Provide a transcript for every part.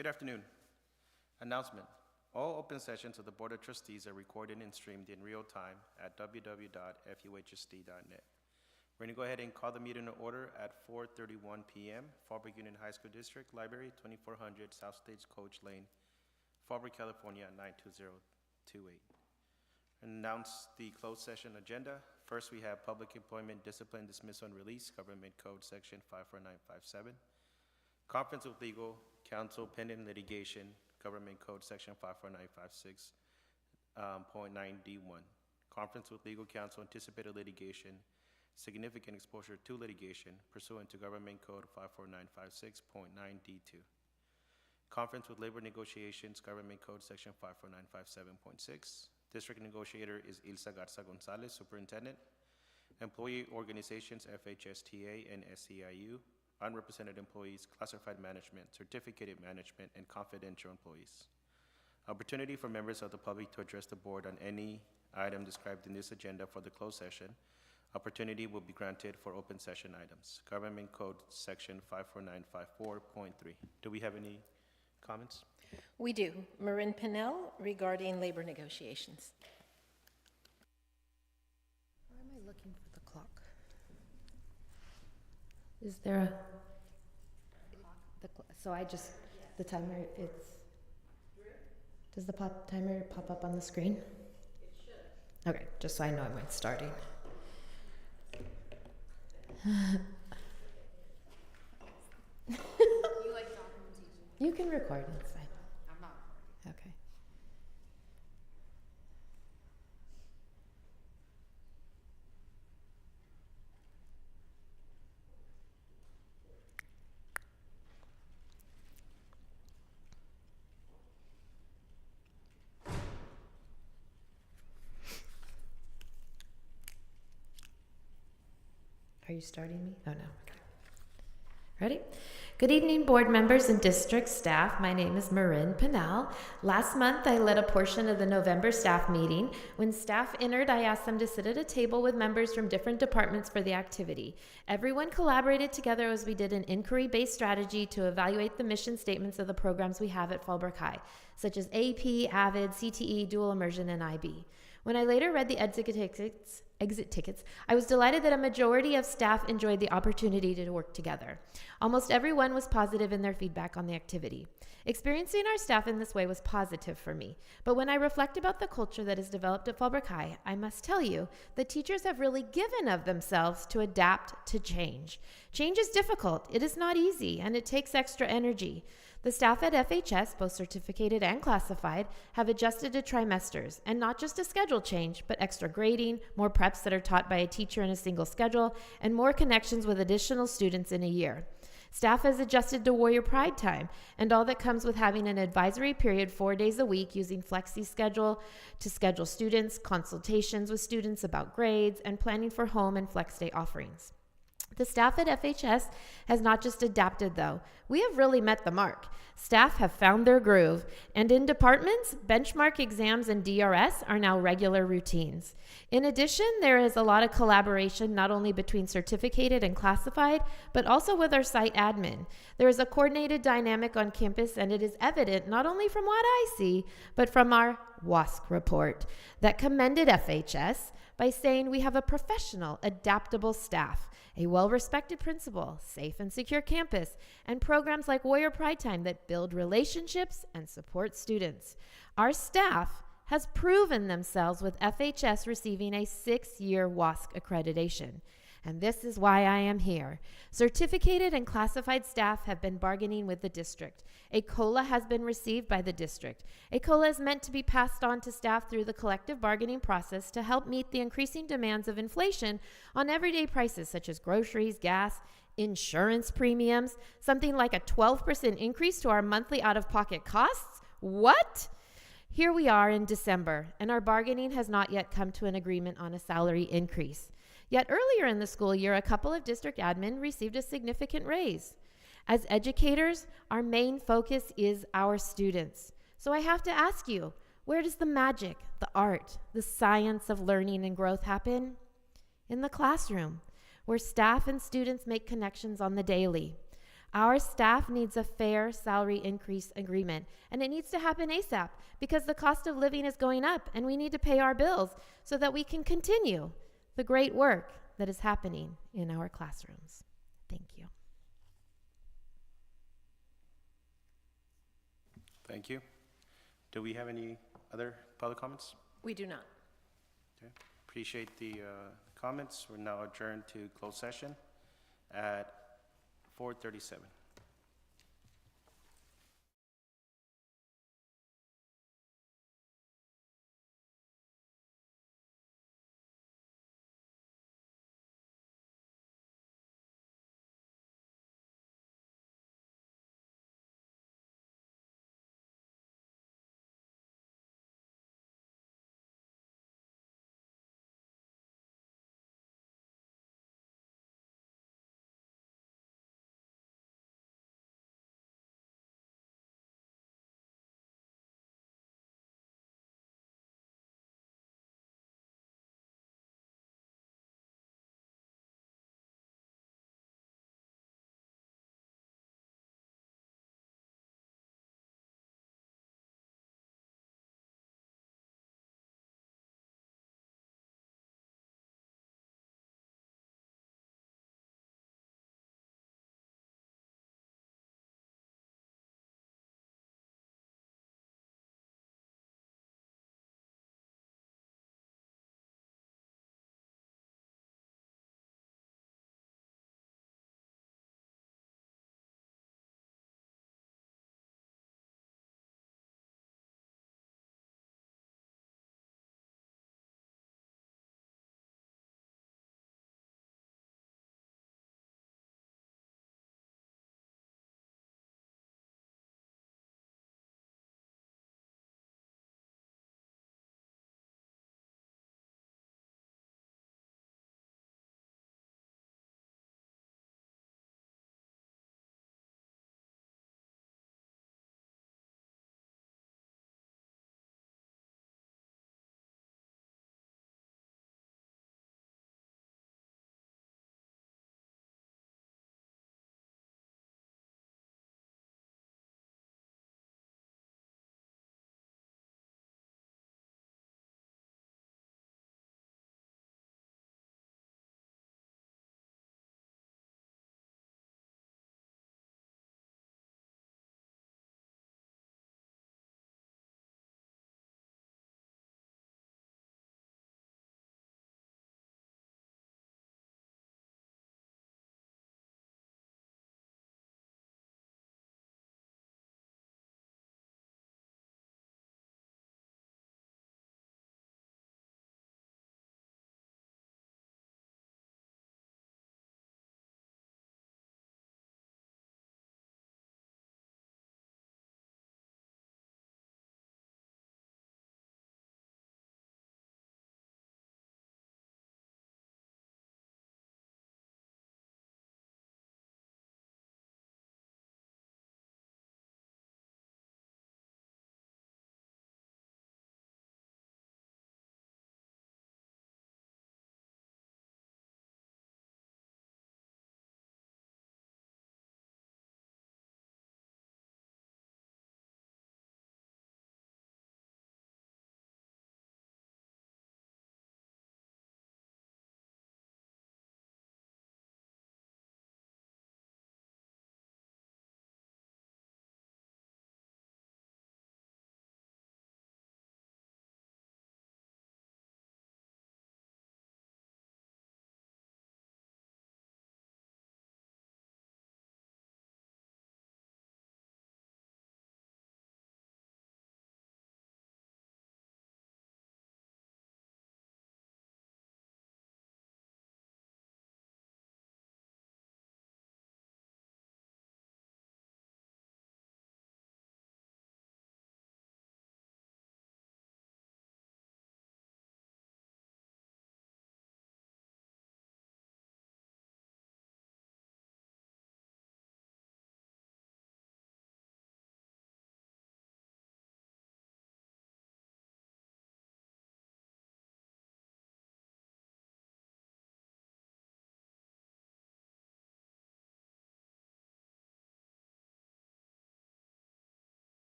Good afternoon. Announcement. All open sessions of the Board of Trustees are recorded and streamed in real time at www.fuhsd.net. We're going to go ahead and call the meeting to order at 4:31 p.m. Fallbrook Union High School District Library, 2400 South Stagecoach Lane, Fallbrook, California, 92028. Announce the closed session agenda. First, we have Public Employment, Discipline, Dismissal, and Release, Government Code Section 54957. Conference with Legal Counsel pending litigation, Government Code Section 54956.9D1. Conference with Legal Counsel, anticipated litigation, significant exposure to litigation pursuant to Government Code 54956.9D2. Conference with labor negotiations, Government Code Section 54957.6. District negotiator is Ilsa Garza Gonzalez, Superintendent. Employee organizations, FHSTA and SEIU. Unrepresented employees, classified management, certificated management, and confidential employees. Opportunity for members of the public to address the board on any item described in this agenda for the closed session. Opportunity will be granted for open session items. Government Code Section 54954.3. Do we have any comments? We do. Marin Pinnell regarding labor negotiations. Where am I looking for the clock? Is there a... the timer, does the timer pop up on the screen? It should. Okay, just so I know when it's starting. You like documentation? You can record, it's fine. I'm not recording. Okay. Are you starting me? Oh, no. Okay. Ready? Good evening, board members and district staff. My name is Marin Pinnell. Last month, I led a portion of the November staff meeting. When staff entered, I asked them to sit at a table with members from different departments for the activity. Everyone collaborated together as we did an inquiry-based strategy to evaluate the mission statements of the programs we have at Fallbrook High, such as AP, AVID, CTE, Dual Immersion, and IB. When I later read the exit tickets, I was delighted that a majority of staff enjoyed the opportunity to work together. Almost everyone was positive in their feedback on the activity. Experiencing our staff in this way was positive for me, but when I reflect about the culture that is developed at Fallbrook High, I must tell you that teachers have really given of themselves to adapt to change. Change is difficult, it is not easy, and it takes extra energy. The staff at FHS, both certificated and classified, have adjusted to trimesters, and not just a schedule change, but extra grading, more preps that are taught by a teacher in a single schedule, and more connections with additional students in a year. Staff has adjusted to Warrior Pride time, and all that comes with having an advisory period 4 days a week using flexi schedule to schedule students, consultations with students about grades, and planning for home and flex day offerings. The staff at FHS has not just adapted, though. We have really met the mark. Staff have found their groove, and in departments, benchmark exams and DRS are now regular routines. In addition, there is a lot of collaboration not only between certificated and classified, but also with our site admin. There is a coordinated dynamic on campus, and it is evident not only from what I see, but from our WASC report that commended FHS by saying we have a professional, adaptable staff, a well-respected principal, safe and secure campus, and programs like Warrior Pride Time that build relationships and support students. Our staff has proven themselves with FHS receiving a 6-year WASC accreditation. And this is why I am here. Certificated and classified staff have been bargaining with the district. A COLA has been received by the district. A COLA is meant to be passed on to staff through the collective bargaining process to help meet the increasing demands of inflation on everyday prices such as groceries, gas, insurance premiums, something like a 12% increase to our monthly out-of-pocket costs. What? Here we are in December, and our bargaining has not yet come to an agreement on a salary increase. Yet earlier in the school year, a couple of district admin received a significant raise. As educators, our main focus is our students. So I have to ask you, where does the magic, the art, the science of learning and growth happen? In the classroom, where staff and students make connections on the daily. Our staff needs a fair salary increase agreement, and it needs to happen ASAP because the cost of living is going up and we need to pay our bills so that we can continue the great work that is happening in our classrooms. Thank you. Thank you. Do we have any other public comments? We do not. Okay. Appreciate the comments. We're now adjourned to closed session at 4:37.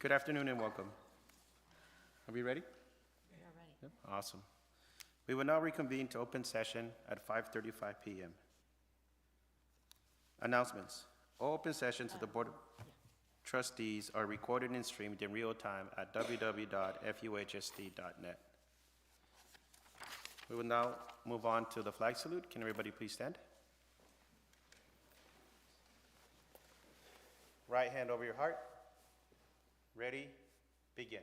Good afternoon and welcome. Are we ready? We are ready. Yep, awesome. We will now reconvene to open session at 5:35 PM. Announcements. All open sessions of the Board of Trustees are recorded and streamed in real time at www.fuhsd.net. We will now move on to the flag salute. Can everybody please stand? Right hand over your heart. Ready, begin.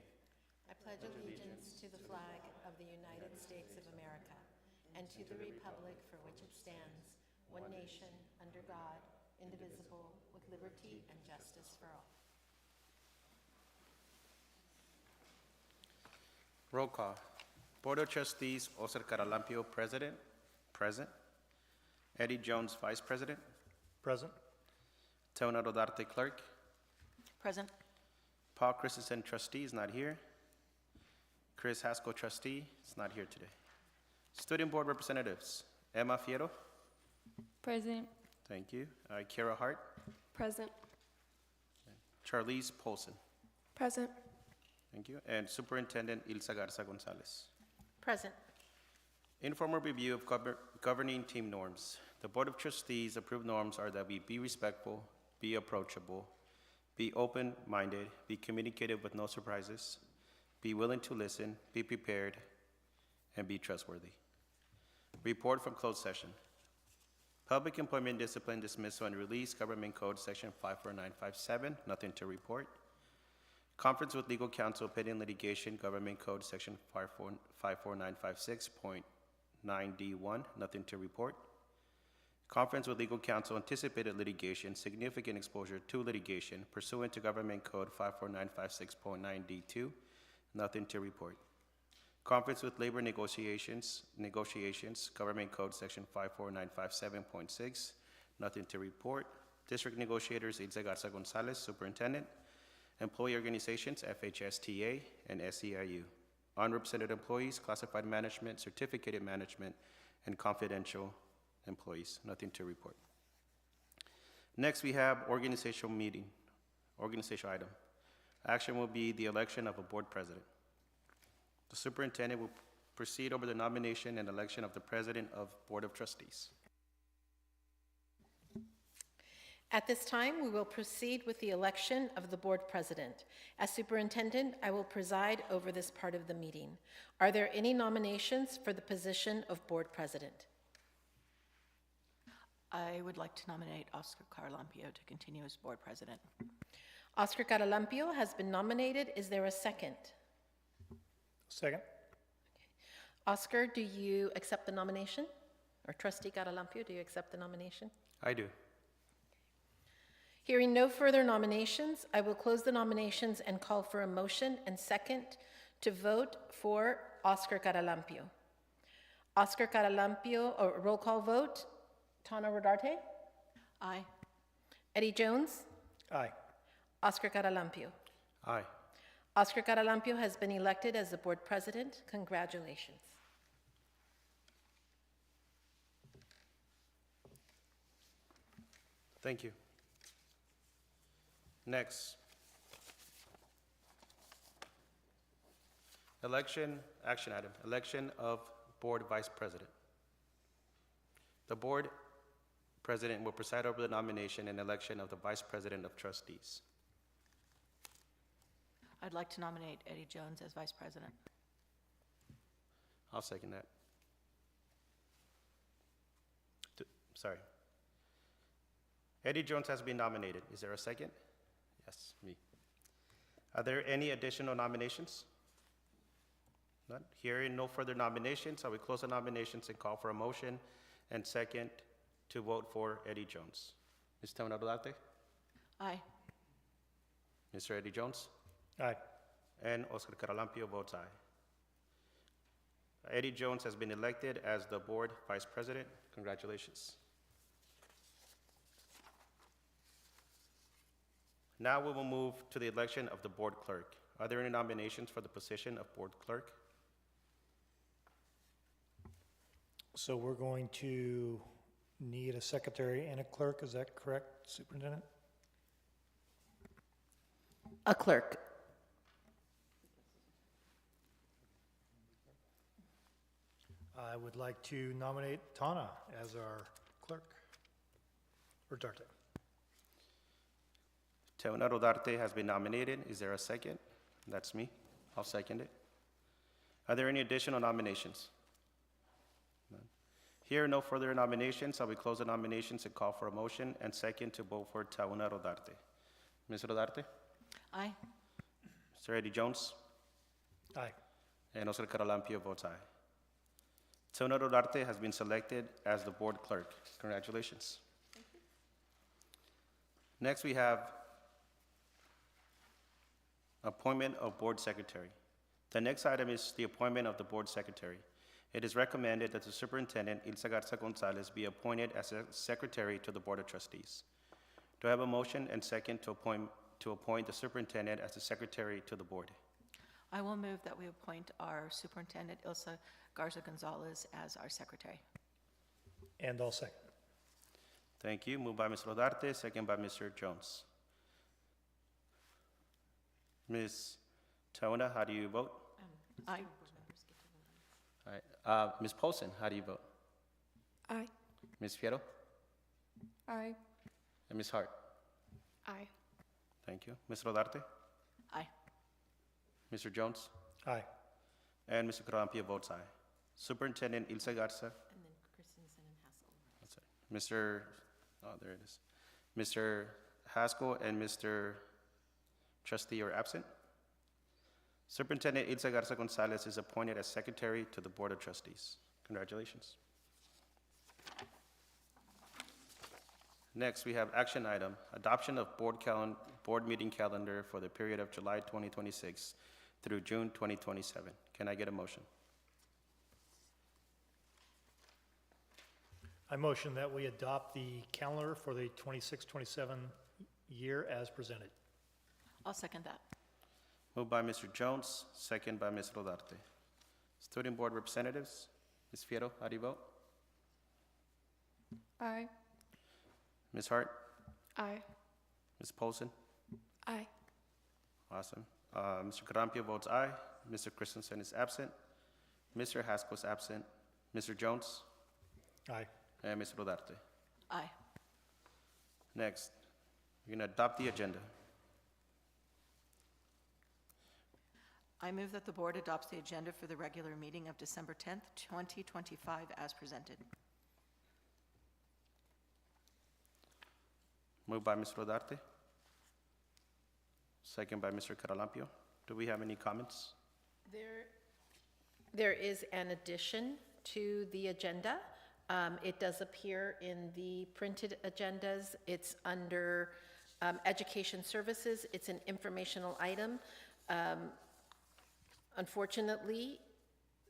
I pledge allegiance to the flag of the United States of America and to the republic for which it stands, one nation, under God, indivisible, with liberty and justice for all. Roll call. Board of Trustees, Oscar Caralampio, President. Present. Eddie Jones, Vice President. Present. Teona Rodarte, Clerk. Present. Paul Christensen, Trustee, is not here. Chris Haskell, Trustee, is not here today. Student Board Representatives. Emma Fierro. Present. Thank you. Kira Hart. Present. Charlize Polson. Present. Thank you. And Superintendent Ilsa Garza Gonzalez. Present. Informal review of governing team norms. The Board of Trustees approved norms are that we be respectful, be approachable, be open-minded, be communicative with no surprises, be willing to listen, be prepared, and be trustworthy. Report from closed session. Public Employment Discipline Dismissal and Release, Government Code Section 54957, nothing to report. Conference with legal counsel pending litigation, Government Code Section 54956.9D1, nothing to report. Conference with legal counsel, anticipated litigation, significant exposure to litigation pursuant to Government Code 54956.9D2, nothing to report. Conference with labor negotiations, Government Code Section 54957.6, nothing to report. District negotiators, Ilsa Garza Gonzalez, Superintendent. Employee organizations, FHSTA and SEIU. Unrepresented employees, classified management, certificated management, and confidential employees, nothing to report. Next, we have organizational item. Action will be the election of a board president. The superintendent will proceed over the nomination and election of the president of Board of Trustees. At this time, we will proceed with the election of the board president. As superintendent, I will preside over this part of the meeting. Are there any nominations for the position of board president? I would like to nominate Oscar Caralampio to continue as board president. Oscar Caralampio has been nominated. Is there a second? Second. Oscar, do you accept the nomination? Or Trustee Caralampio, do you accept the nomination? I do. Hearing no further nominations, I will close the nominations and call for a motion and second to vote for Oscar Caralampio. Oscar Caralampio, roll call vote. Teona Rodarte? Aye. Eddie Jones? Aye. Oscar Caralampio. Aye. Oscar Caralampio has been elected as the board president. Congratulations. Thank you. Next. Action item, election of board vice president. The board president will preside over the nomination and election of the vice president of trustees. I'd like to nominate Eddie Jones as vice president. I'll second that. Sorry. Eddie Jones has been nominated. Is there a second? Yes, me. Are there any additional nominations? None. Hearing no further nominations, I will close the nominations and call for a motion and second to vote for Eddie Jones. Ms. Teona Rodarte? Aye. Mr. Eddie Jones? Aye. And Oscar Caralampio votes aye. Eddie Jones has been elected as the board vice president. Congratulations. Now we will move to the election of the board clerk. Are there any nominations for the position of board clerk? So we're going to need a secretary and a clerk, is that correct, Superintendent? A clerk. I would like to nominate Tana as our clerk. Or Darte. Teona Rodarte has been nominated. Is there a second? That's me. I'll second it. Are there any additional nominations? None. Here, no further nominations. I will close the nominations and call for a motion and second to vote for Teona Rodarte. Ms. Rodarte? Aye. Mr. Eddie Jones? Aye. And Oscar Caralampio votes aye. Teona Rodarte has been selected as the board clerk. Congratulations. Next, we have appointment of board secretary. The next item is the appointment of the board secretary. It is recommended that the superintendent, Ilsa Garza Gonzalez, be appointed as a secretary to the board of trustees. Do I have a motion and second to appoint the superintendent as the secretary to the board? I will move that we appoint our superintendent, Ilsa Garza Gonzalez, as our secretary. And I'll second. Thank you. Moved by Ms. Rodarte, second by Mr. Jones. Ms. Teona, how do you vote? Aye. All right. Ms. Polson, how do you vote? Aye. Ms. Fierro? Aye. And Ms. Hart? Aye. Thank you. Ms. Rodarte? Aye. Mr. Jones? Aye. And Mr. Carrampio votes aye. Superintendent Ilsa Garza? And then Christensen and Haskell. That's it. Mr. Oh, there it is. Mr. Haskell and Mr. Trustee are absent. Superintendent Ilsa Garza Gonzalez is appointed as secretary to the Board of Trustees. Congratulations. Next, we have action item, adoption of board meeting calendar for the period of July 2026 through June 2027. Can I get a motion? I motion that we adopt the calendar for the 26-27 year as presented. I'll second that. Moved by Mr. Jones, second by Ms. Rodarte. Student Board Representatives, Ms. Fierro, how do you vote? Aye. Ms. Hart? Aye. Ms. Polson? Aye. Awesome. Mr. Carrampio votes aye. Mr. Christensen is absent. Mr. Haskell is absent. Mr. Jones? Aye. And Ms. Rodarte. Aye. Next, we're going to adopt the agenda. I move that the board adopts the agenda for the regular meeting of December 10th, 2025 as presented. Moved by Ms. Rodarte. Second by Mr. Caralampio. Do we have any comments? There is an addition to the agenda. It does appear in the printed agendas. It's under Education Services. It's an informational item. Unfortunately,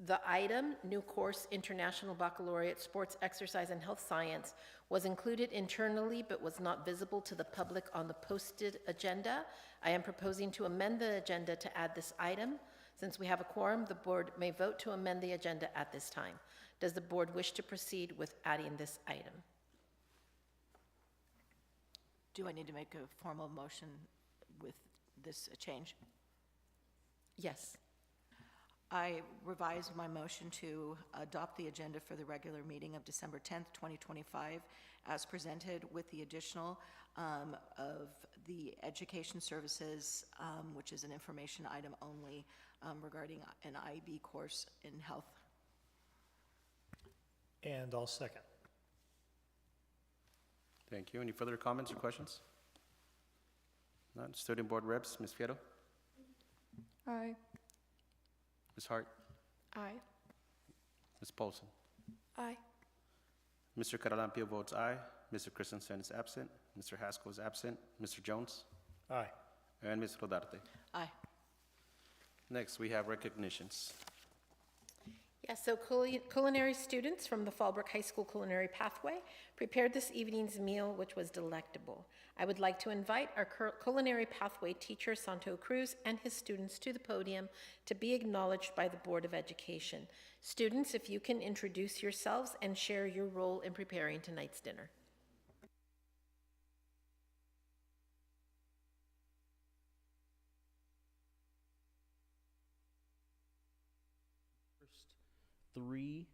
the item, New Course International Baccalaureate Sports Exercise and Health Science, was included internally but was not visible to the public on the posted agenda. I am proposing to amend the agenda to add this item. Since we have a quorum, the board may vote to amend the agenda at this time. Does the board wish to proceed with adding this item? Do I need to make a formal motion with this change? Yes. I revise my motion to adopt the agenda for the regular meeting of December 10th, 2025, as presented with the additional of the education services, which is an information item only regarding an IB course in health. And I'll second. Thank you. Any further comments or questions? None. Student Board Reps, Ms. Fierro? Aye. Ms. Hart? Aye. Ms. Polson? Aye. Mr. Caralampio votes aye. Mr. Christensen is absent. Mr. Haskell is absent. Mr. Jones? Aye. And Ms. Rodarte. Aye. Next, we have recognitions. Yes, so culinary students from the Fallbrook High School Culinary Pathway prepared this evening's meal, which was delectable. I would like to invite our culinary pathway teacher, Santo Cruz, and his students to the podium to be acknowledged by the Board of Education. Students, if you can introduce yourselves and share your role in preparing tonight's dinner. Three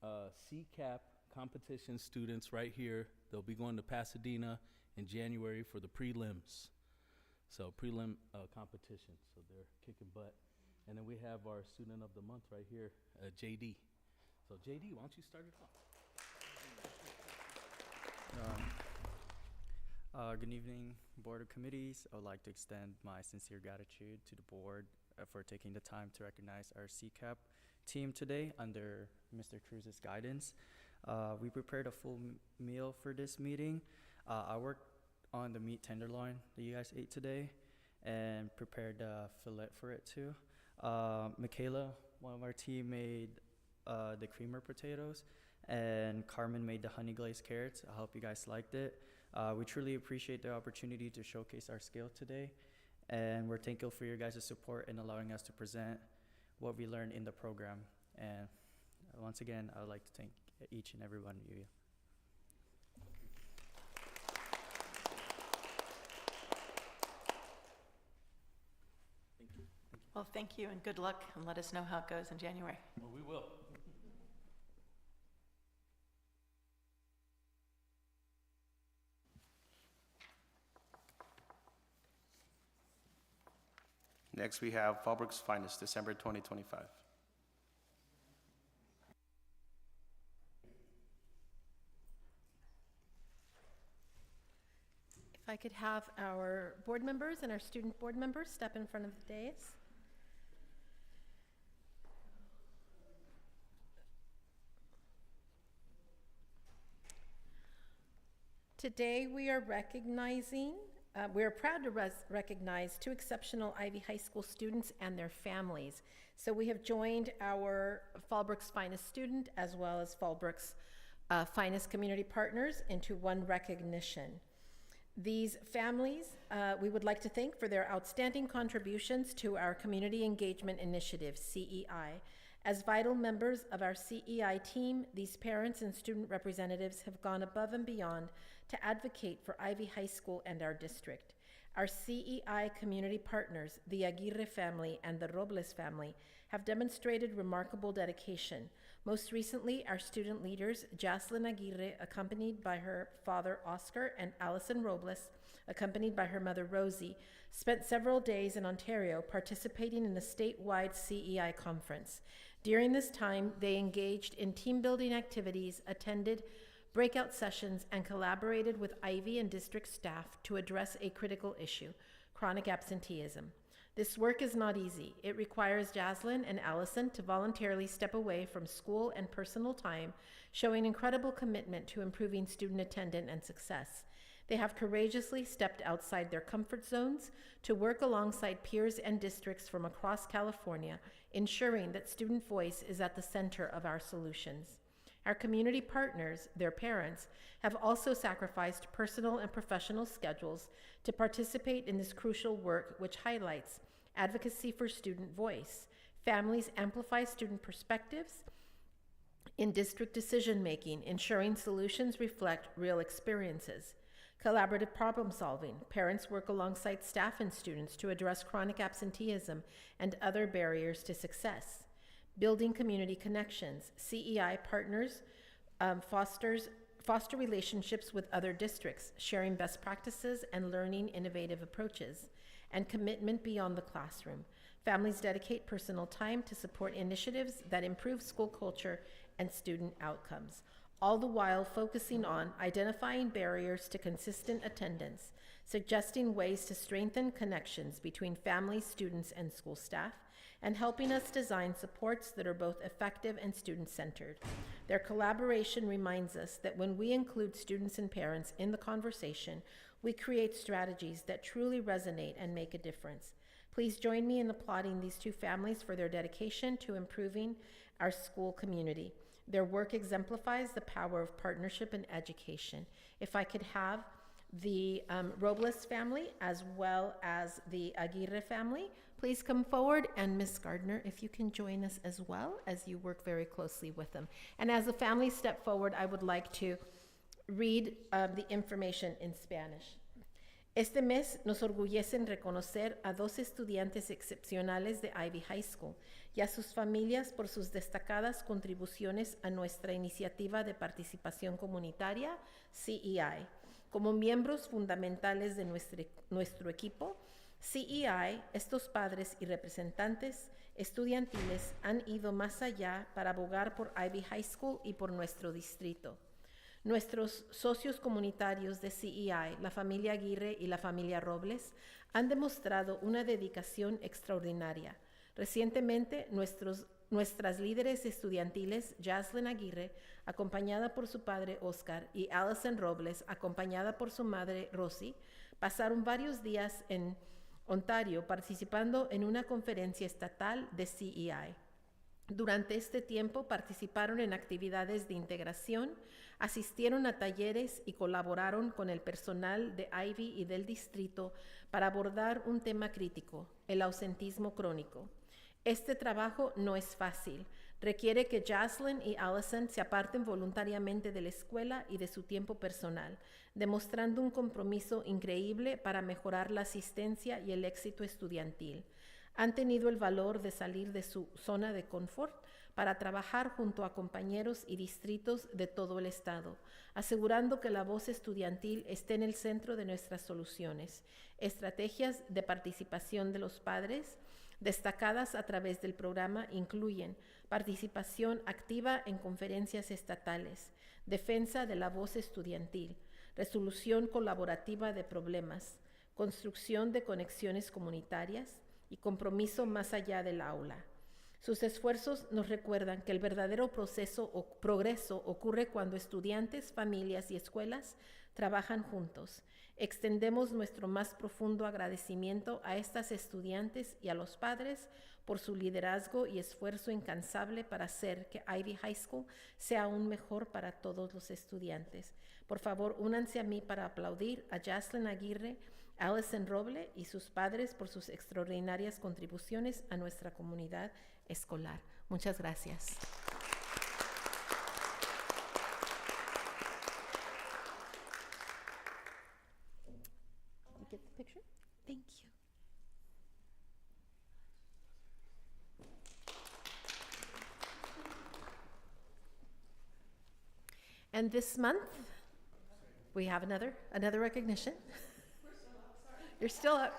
CCAP competition students right here. They'll be going to Pasadena in January for the prelims. So prelim competition. So they're kicking butt. And then we have our student of the month right here, JD. So JD, why don't you start it off? Good evening, Board of Committees. I would like to extend my sincere gratitude to the board for taking the time to recognize our CCAP team today under Mr. Cruz's guidance. We prepared a full meal for this meeting. I worked on the meat tenderloin that you guys ate today and prepared a fillet for it too. Michaela, one of our team, made the creamer potatoes, and Carmen made the honey glazed carrots. I hope you guys liked it. We truly appreciate the opportunity to showcase our skill today, and we're thankful for your guys' support in allowing us to present what we learned in the program. And once again, I would like to thank each and every one of you. Well, thank you and good luck, and let us know how it goes in January. Well, we will. Next, we have Fallbrook's Finest, December 2025. If I could have our board members and our student board members step in front of the dais. Today we are proud to recognize two exceptional Ivy High School students and their families. So we have joined our Fallbrook's Finest student as well as Fallbrook's Finest community partners into one recognition. These families we would like to thank for their outstanding contributions to our Community Engagement Initiative, CEI. As vital members of our CEI team, these parents and student representatives have gone above and beyond to advocate for Ivy High School and our district. Our CEI community partners, the Aguirre family and the Robles family, have demonstrated remarkable dedication. Most recently, our student leaders, Jaslyn Aguirre, accompanied by her father, Oscar, and Allison Robles, accompanied by her mother, Rosie, spent several days in Ontario participating in a statewide CEI conference. During this time, they engaged in team-building activities, attended breakout sessions, and collaborated with Ivy and district staff to address a critical issue, chronic absenteeism. This work is not easy. It requires Jaslyn and Allison to voluntarily step away from school and personal time, showing incredible commitment to improving student attendance and success. They have courageously stepped outside their comfort zones to work alongside peers and districts from across California, ensuring that student voice is at the center of our solutions. Our community partners, their parents, have also sacrificed personal and professional schedules to participate in this crucial work, which highlights advocacy for student voice. Families amplify student perspectives in district decision-making, ensuring solutions reflect real experiences. Collaborative problem solving. Parents work alongside staff and students to address chronic absenteeism and other barriers to success. Building community connections. CEI partners foster relationships with other districts, sharing best practices and learning innovative approaches. And commitment beyond the classroom. Families dedicate personal time to support initiatives that improve school culture and student outcomes, all the while focusing on identifying barriers to consistent attendance, suggesting ways to strengthen connections between families, students, and school staff, and helping us design supports that are both effective and student-centered. Their collaboration reminds us that when we include students and parents in the conversation, we create strategies that truly resonate and make a difference. Please join me in applauding these two families for their dedication to improving our school community. Their work exemplifies the power of partnership and education. If I could have the Robles family as well as the Aguirre family, please come forward, and Ms. Gardner, if you can join us as well, as you work very closely with them. And as the family step forward, I would like to read the information in Spanish. Este mes nos orgullece en reconocer a 2 estudiantes excepcionales de Ivy High School y a sus familias por sus destacadas contribuciones a nuestra iniciativa de participación comunitaria, CEI. Como miembros fundamentales de nuestro equipo, CEI, estos padres y representantes estudiantiles han ido más allá para abogar por Ivy High School y por nuestro distrito. Nuestros socios comunitarios de CEI, la familia Aguirre y la familia Robles, han demostrado una dedicación extraordinaria. Recientemente, nuestras líderes estudiantiles, Jaslyn Aguirre, acompañada por su padre Oscar, y Allison Robles, acompañada por su madre Rosy, pasaron varios días en Ontario participando en una conferencia estatal de CEI. Durante este tiempo participaron en actividades de integración, asistieron a talleres y colaboraron con el personal de Ivy y del distrito para abordar un tema crítico, el ausentismo crónico. Este trabajo no es fácil. Requiere que Jaslyn y Allison se aparten voluntariamente de la escuela y de su tiempo personal, demostrando un compromiso increíble para mejorar la asistencia y el éxito estudiantil. Han tenido el valor de salir de su zona de confort para trabajar junto a compañeros y distritos de todo el estado, asegurando que la voz estudiantil esté en el centro de nuestras soluciones. Estrategias de participación de los padres destacadas a través del programa incluyen participación activa en conferencias estatales, defensa de la voz estudiantil, resolución colaborativa de problemas, construcción de conexiones comunitarias y compromiso más allá del aula. Sus esfuerzos nos recuerdan que el verdadero progreso ocurre cuando estudiantes, familias y escuelas trabajan juntos. Extendemos nuestro más profundo agradecimiento a estas estudiantes y a los padres por su liderazgo y esfuerzo incansable para hacer que Ivy High School sea aún mejor para todos los estudiantes. Por favor, únanse a mí para aplaudir a Jaslyn Aguirre, Allison Roble y sus padres por sus extraordinarias contribuciones a nuestra comunidad escolar. Muchas gracias. Get the picture? Thank you. And this month, we have another recognition. You're still up.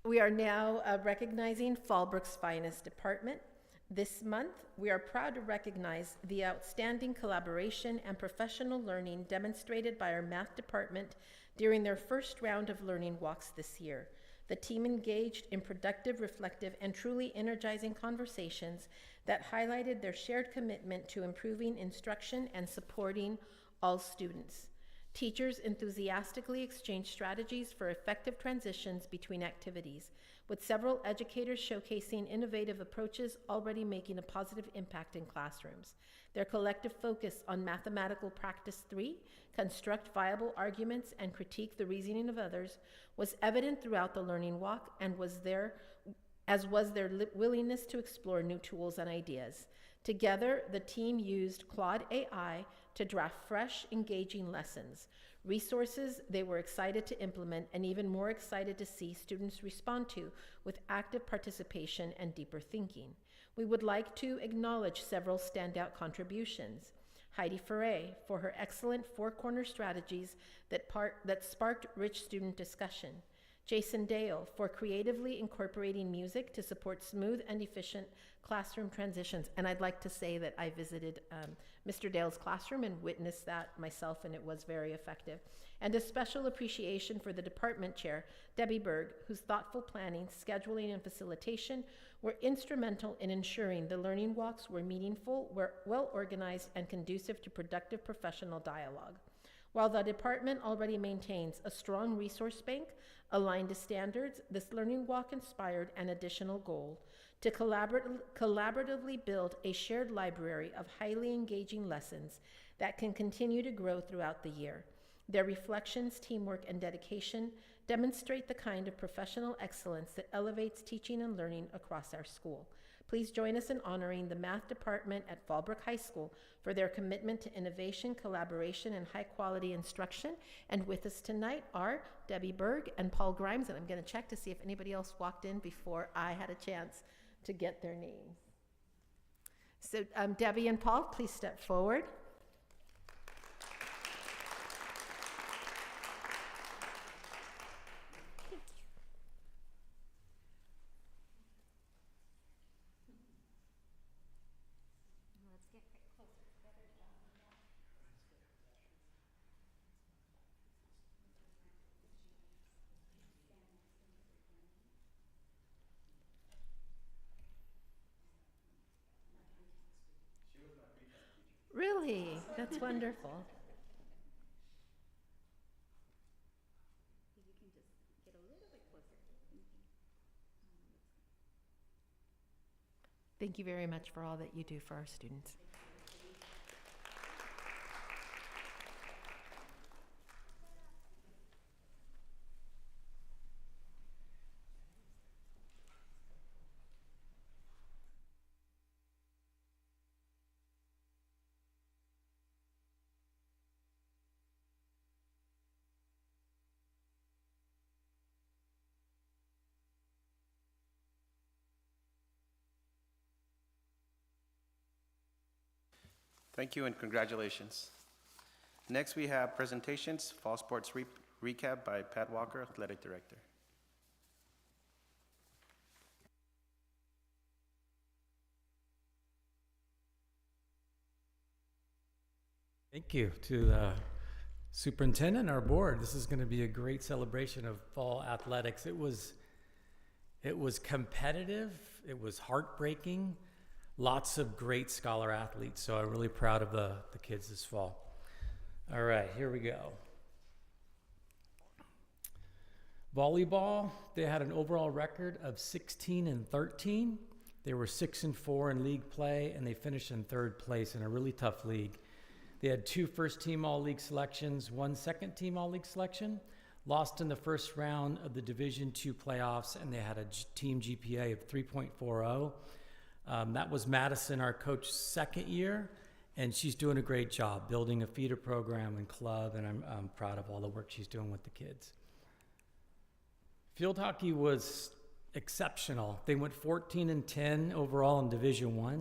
We are now recognizing Fallbrook's finest department. This month, we are proud to recognize the outstanding collaboration and professional learning demonstrated by our math department during their first round of learning walks this year. The team engaged in productive, reflective, and truly energizing conversations that highlighted their shared commitment to improving instruction and supporting all students. Teachers enthusiastically exchanged strategies for effective transitions between activities, with several educators showcasing innovative approaches already making a positive impact in classrooms. Their collective focus on mathematical practice 3, construct viable arguments and critique the reasoning of others, was evident throughout the learning walk and was their willingness to explore new tools and ideas. Together, the team used Claude AI to draft fresh, engaging lessons, resources they were excited to implement and even more excited to see students respond to with active participation and deeper thinking. We would like to acknowledge several standout contributions. Heidi Ferre for her excellent four-corner strategies that sparked rich student discussion. Jason Dale for creatively incorporating music to support smooth and efficient classroom transitions. And I'd like to say that I visited Mr. Dale's classroom and witnessed that myself, and it was very effective. And a special appreciation for the department chair, Debbie Berg, whose thoughtful planning, scheduling, and facilitation were instrumental in ensuring the learning walks were meaningful, were well organized, and conducive to productive professional dialogue. While the department already maintains a strong resource bank aligned to standards, this learning walk inspired an additional goal: to collaboratively build a shared library of highly engaging lessons that can continue to grow throughout the year. Their reflections, teamwork, and dedication demonstrate the kind of professional excellence that elevates teaching and learning across our school. Please join us in honoring the math department at Fallbrook High School for their commitment to innovation, collaboration, and high-quality instruction. And with us tonight are Debbie Berg and Paul Grimes, and I'm going to check to see if anybody else walked in before I had a chance to get their names. So Debbie and Paul, please step forward. Really? That's wonderful. Thank you very much for all that you do for our students. Thank you and congratulations. Next, we have presentations, Fall Sports Recap by Pat Walker, Athletic Director. Thank you to the superintendent and our board. This is going to be a great celebration of fall athletics. It was competitive. It was heartbreaking. Lots of great scholar athletes. So I'm really proud of the kids this fall. All right, here we go. Volleyball, they had an overall record of 16-13. They were 6-4 in league play, and they finished in third place in a really tough league. They had 2 first-team all-league selections, 1 second-team all-league selection, lost in the first round of the Division II playoffs, and they had a team GPA of 3.40. That was Madison, our coach's second year, and she's doing a great job building a feeder program and club, and I'm proud of all the work she's doing with the kids. Field hockey was exceptional. They went 14-10 overall in Division I.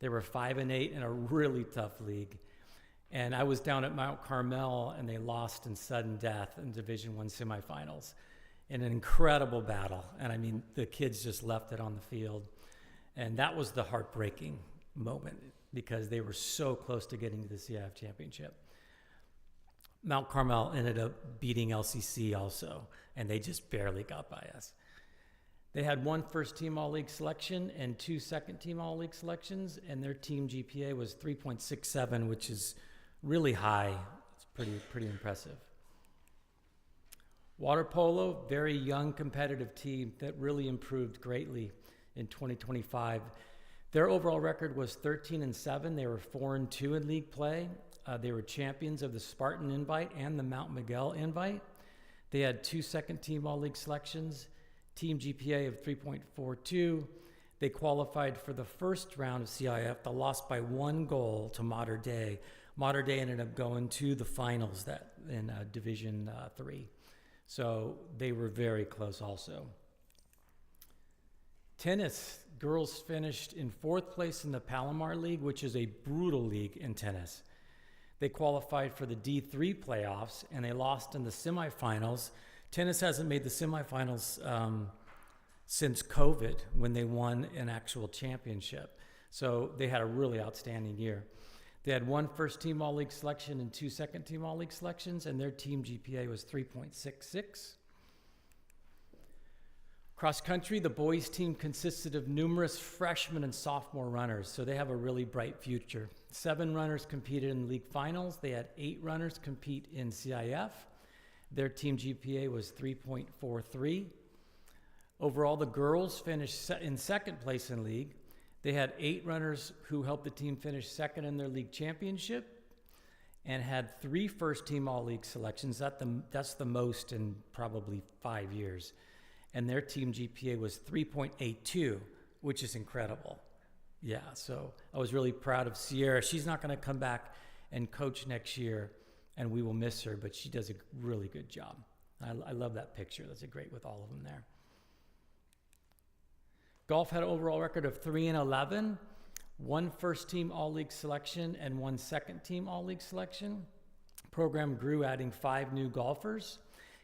They were 5-8 in a really tough league. And I was down at Mount Carmel, and they lost in sudden death in Division I semifinals in an incredible battle. And I mean, the kids just left it on the field. And that was the heartbreaking moment because they were so close to getting to the CIF championship. Mount Carmel ended up beating LCC also, and they just barely got by us. They had 1 first-team all-league selection and 2 second-team all-league selections, and their team GPA was 3.67, which is really high. It's pretty impressive. Water polo, very young competitive team that really improved greatly in 2025. Their overall record was 13-7. They were 4-2 in league play. They were champions of the Spartan Invite and the Mount Miguel Invite. They had 2 second-team all-league selections, team GPA of 3.42. They qualified for the first round of CIF. They lost by 1 goal to Mater Dei. Mater Dei ended up going to the finals in Division III. So they were very close also. Tennis, girls finished in 4th place in the Palomar League, which is a brutal league in tennis. They qualified for the D3 playoffs, and they lost in the semifinals. Tennis hasn't made the semifinals since COVID, when they won an actual championship. So they had a really outstanding year. They had 1 first-team all-league selection and 2 second-team all-league selections, and their team GPA was 3.66. Cross country, the boys team consisted of numerous freshman and sophomore runners, so they have a really bright future. 7 runners competed in league finals. They had 8 runners compete in CIF. Their team GPA was 3.43. Overall, the girls finished in 2nd place in league. They had 8 runners who helped the team finish 2nd in their league championship and had 3 first-team all-league selections. That's the most in probably 5 years. And their team GPA was 3.82, which is incredible. Yeah, so I was really proud of Sierra. She's not going to come back and coach next year, and we will miss her, but she does a really good job. I love that picture. That's a great with all of them there. Golf had an overall record of 3-11, 1 first-team all-league selection and 1 second-team all-league selection. Program grew, adding 5 new golfers.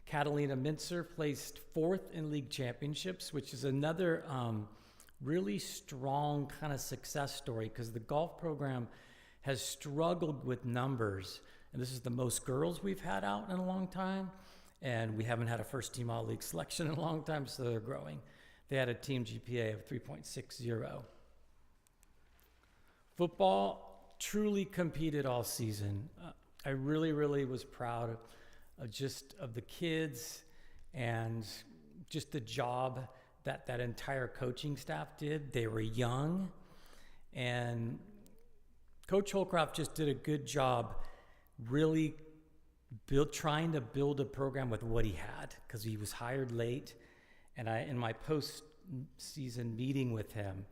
Catalina Mintzer placed 4th in league championships, which is another really strong kind of success story because the golf program has struggled with numbers. And this is the most girls we've had out in a long time. And we haven't had a first-team all-league selection in a long time, so they're growing. They had a team GPA of 3.60. Football truly competed all season. I really, really was proud of the kids and just the job that entire coaching staff did. They were young, and Coach Holcroft just did a good job really trying to build a program with what he had, because he was hired late. And in my post-season meeting with him,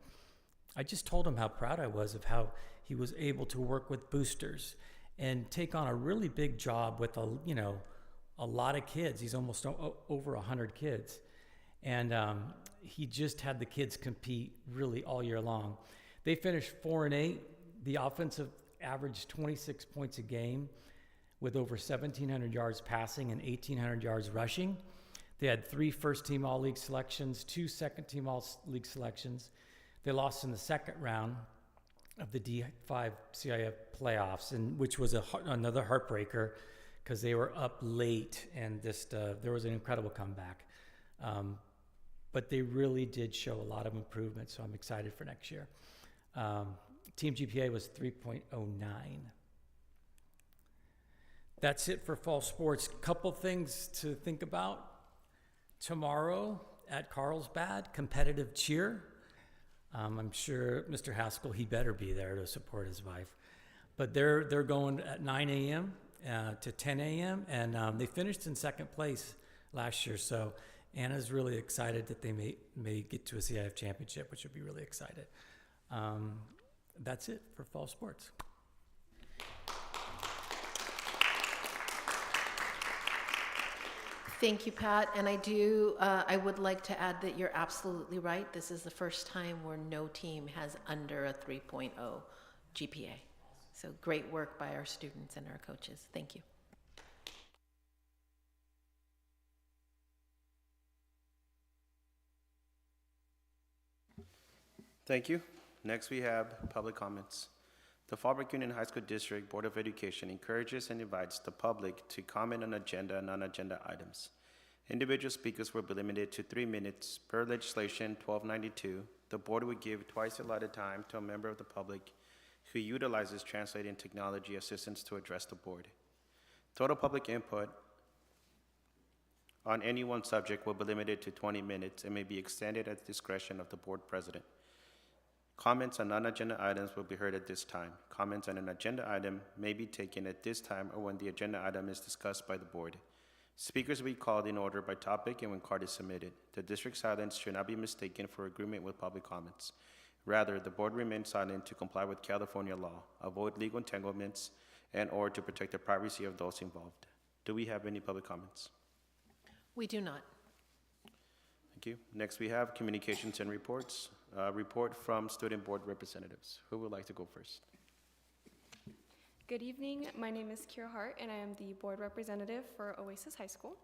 I just told him how proud I was of how he was able to work with boosters and take on a really big job with a lot of kids. He's almost over 100 kids. And he just had the kids compete really all year long. They finished 4-8. The offensive averaged 26 points a game with over 1,700 yards passing and 1,800 yards rushing. They had 3 first-team all-league selections, 2 second-team all-league selections. They lost in the second round of the D5 CIF playoffs, which was another heartbreaker because they were up late, and there was an incredible comeback. But they really did show a lot of improvement, so I'm excited for next year. Team GPA was 3.09. That's it for fall sports. Couple things to think about. Tomorrow at Carlsbad, competitive cheer. I'm sure Mr. Haskell, he better be there to support his wife. But they're going at 9 a.m. To 10 a.m. and they finished in second place last year. So Anna's really excited that they may get to a CIF championship, which would be really excited. That's it for fall sports. Thank you, Pat. And I would like to add that you're absolutely right. This is the first time where no team has under a 3.0 GPA. So great work by our students and our coaches. Thank you. Thank you. Next, we have public comments. The Fallbrook Union High School District Board of Education encourages and invites the public to comment on agenda and non-agenda items. Individual speakers will be limited to 3 minutes. Per legislation 1292, the board would give twice allotted time to a member of the public who utilizes translating technology assistance to address the board. Total public input on any one subject will be limited to 20 minutes and may be extended at the discretion of the board president. Comments on non-agenda items will be heard at this time. Comments on an agenda item may be taken at this time or when the agenda item is discussed by the board. Speakers will be called in order by topic and when card is submitted. The district's silence should not be mistaken for agreement with public comments. Rather, the board remains silent to comply with California law, avoid legal entanglements, and or to protect the privacy of those involved. Do we have any public comments? We do not. Thank you. Next, we have communications and reports. Report from student board representatives. Who would like to go first? Good evening. My name is Kira Hart, and I am the board representative for Oasis High School.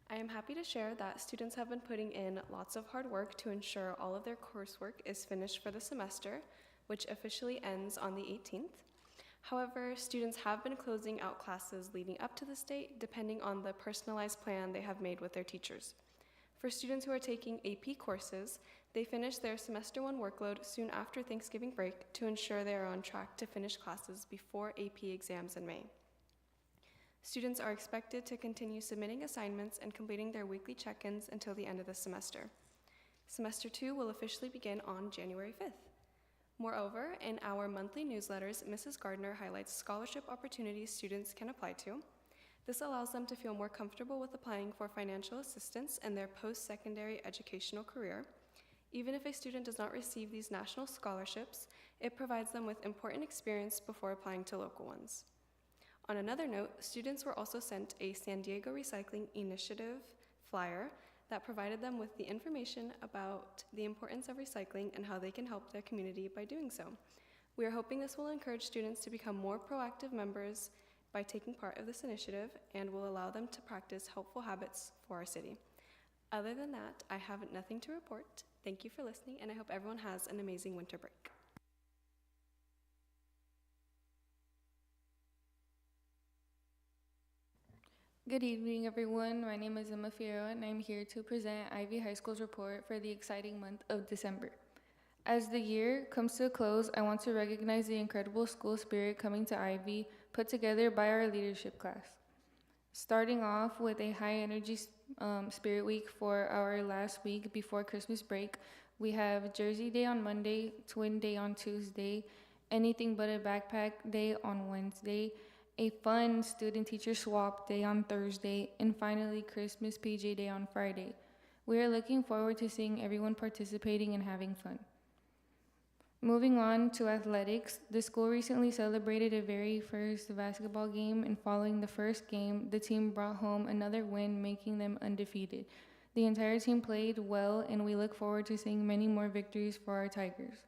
I am happy to share that students have been putting in lots of hard work to ensure all of their coursework is finished for the semester, which officially ends on the 18th. However, students have been closing out classes leading up to this date, depending on the personalized plan they have made with their teachers. For students who are taking AP courses, they finish their semester 1 workload soon after Thanksgiving break to ensure they are on track to finish classes before AP exams in May. Students are expected to continue submitting assignments and completing their weekly check-ins until the end of the semester. Semester 2 will officially begin on January 5th. Moreover, in our monthly newsletters, Mrs. Gardner highlights scholarship opportunities students can apply to. This allows them to feel more comfortable with applying for financial assistance in their post-secondary educational career. Even if a student does not receive these national scholarships, it provides them with important experience before applying to local ones. On another note, students were also sent a San Diego Recycling Initiative flyer that provided them with the information about the importance of recycling and how they can help their community by doing so. We are hoping this will encourage students to become more proactive members by taking part of this initiative and will allow them to practice helpful habits for our city. Other than that, I have nothing to report. Thank you for listening, and I hope everyone has an amazing winter break. Good evening, everyone. My name is Emma Fierro, and I'm here to present Ivy High School's report for the exciting month of December. As the year comes to a close, I want to recognize the incredible school spirit coming to Ivy, put together by our leadership class. Starting off with a high-energy spirit week for our last week before Christmas break, we have Jersey Day on Monday, Twin Day on Tuesday, Anything But a Backpack Day on Wednesday, a fun student-teacher swap day on Thursday, and finally Christmas PJ Day on Friday. We are looking forward to seeing everyone participating and having fun. Moving on to athletics, the school recently celebrated a very first basketball game, and following the first game, the team brought home another win, making them undefeated. The entire team played well, and we look forward to seeing many more victories for our Tigers.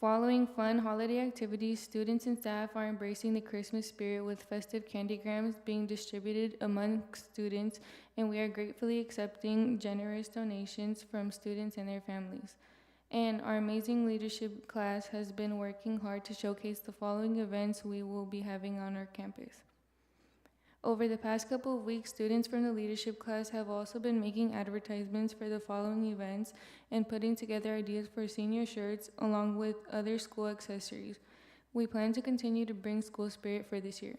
Following fun holiday activities, students and staff are embracing the Christmas spirit with festive candygrams being distributed amongst students, and we are gratefully accepting generous donations from students and their families. And our amazing leadership class has been working hard to showcase the following events we will be having on our campus. Over the past couple of weeks, students from the leadership class have also been making advertisements for the following events and putting together ideas for senior shirts along with other school accessories. We plan to continue to bring school spirit for this year.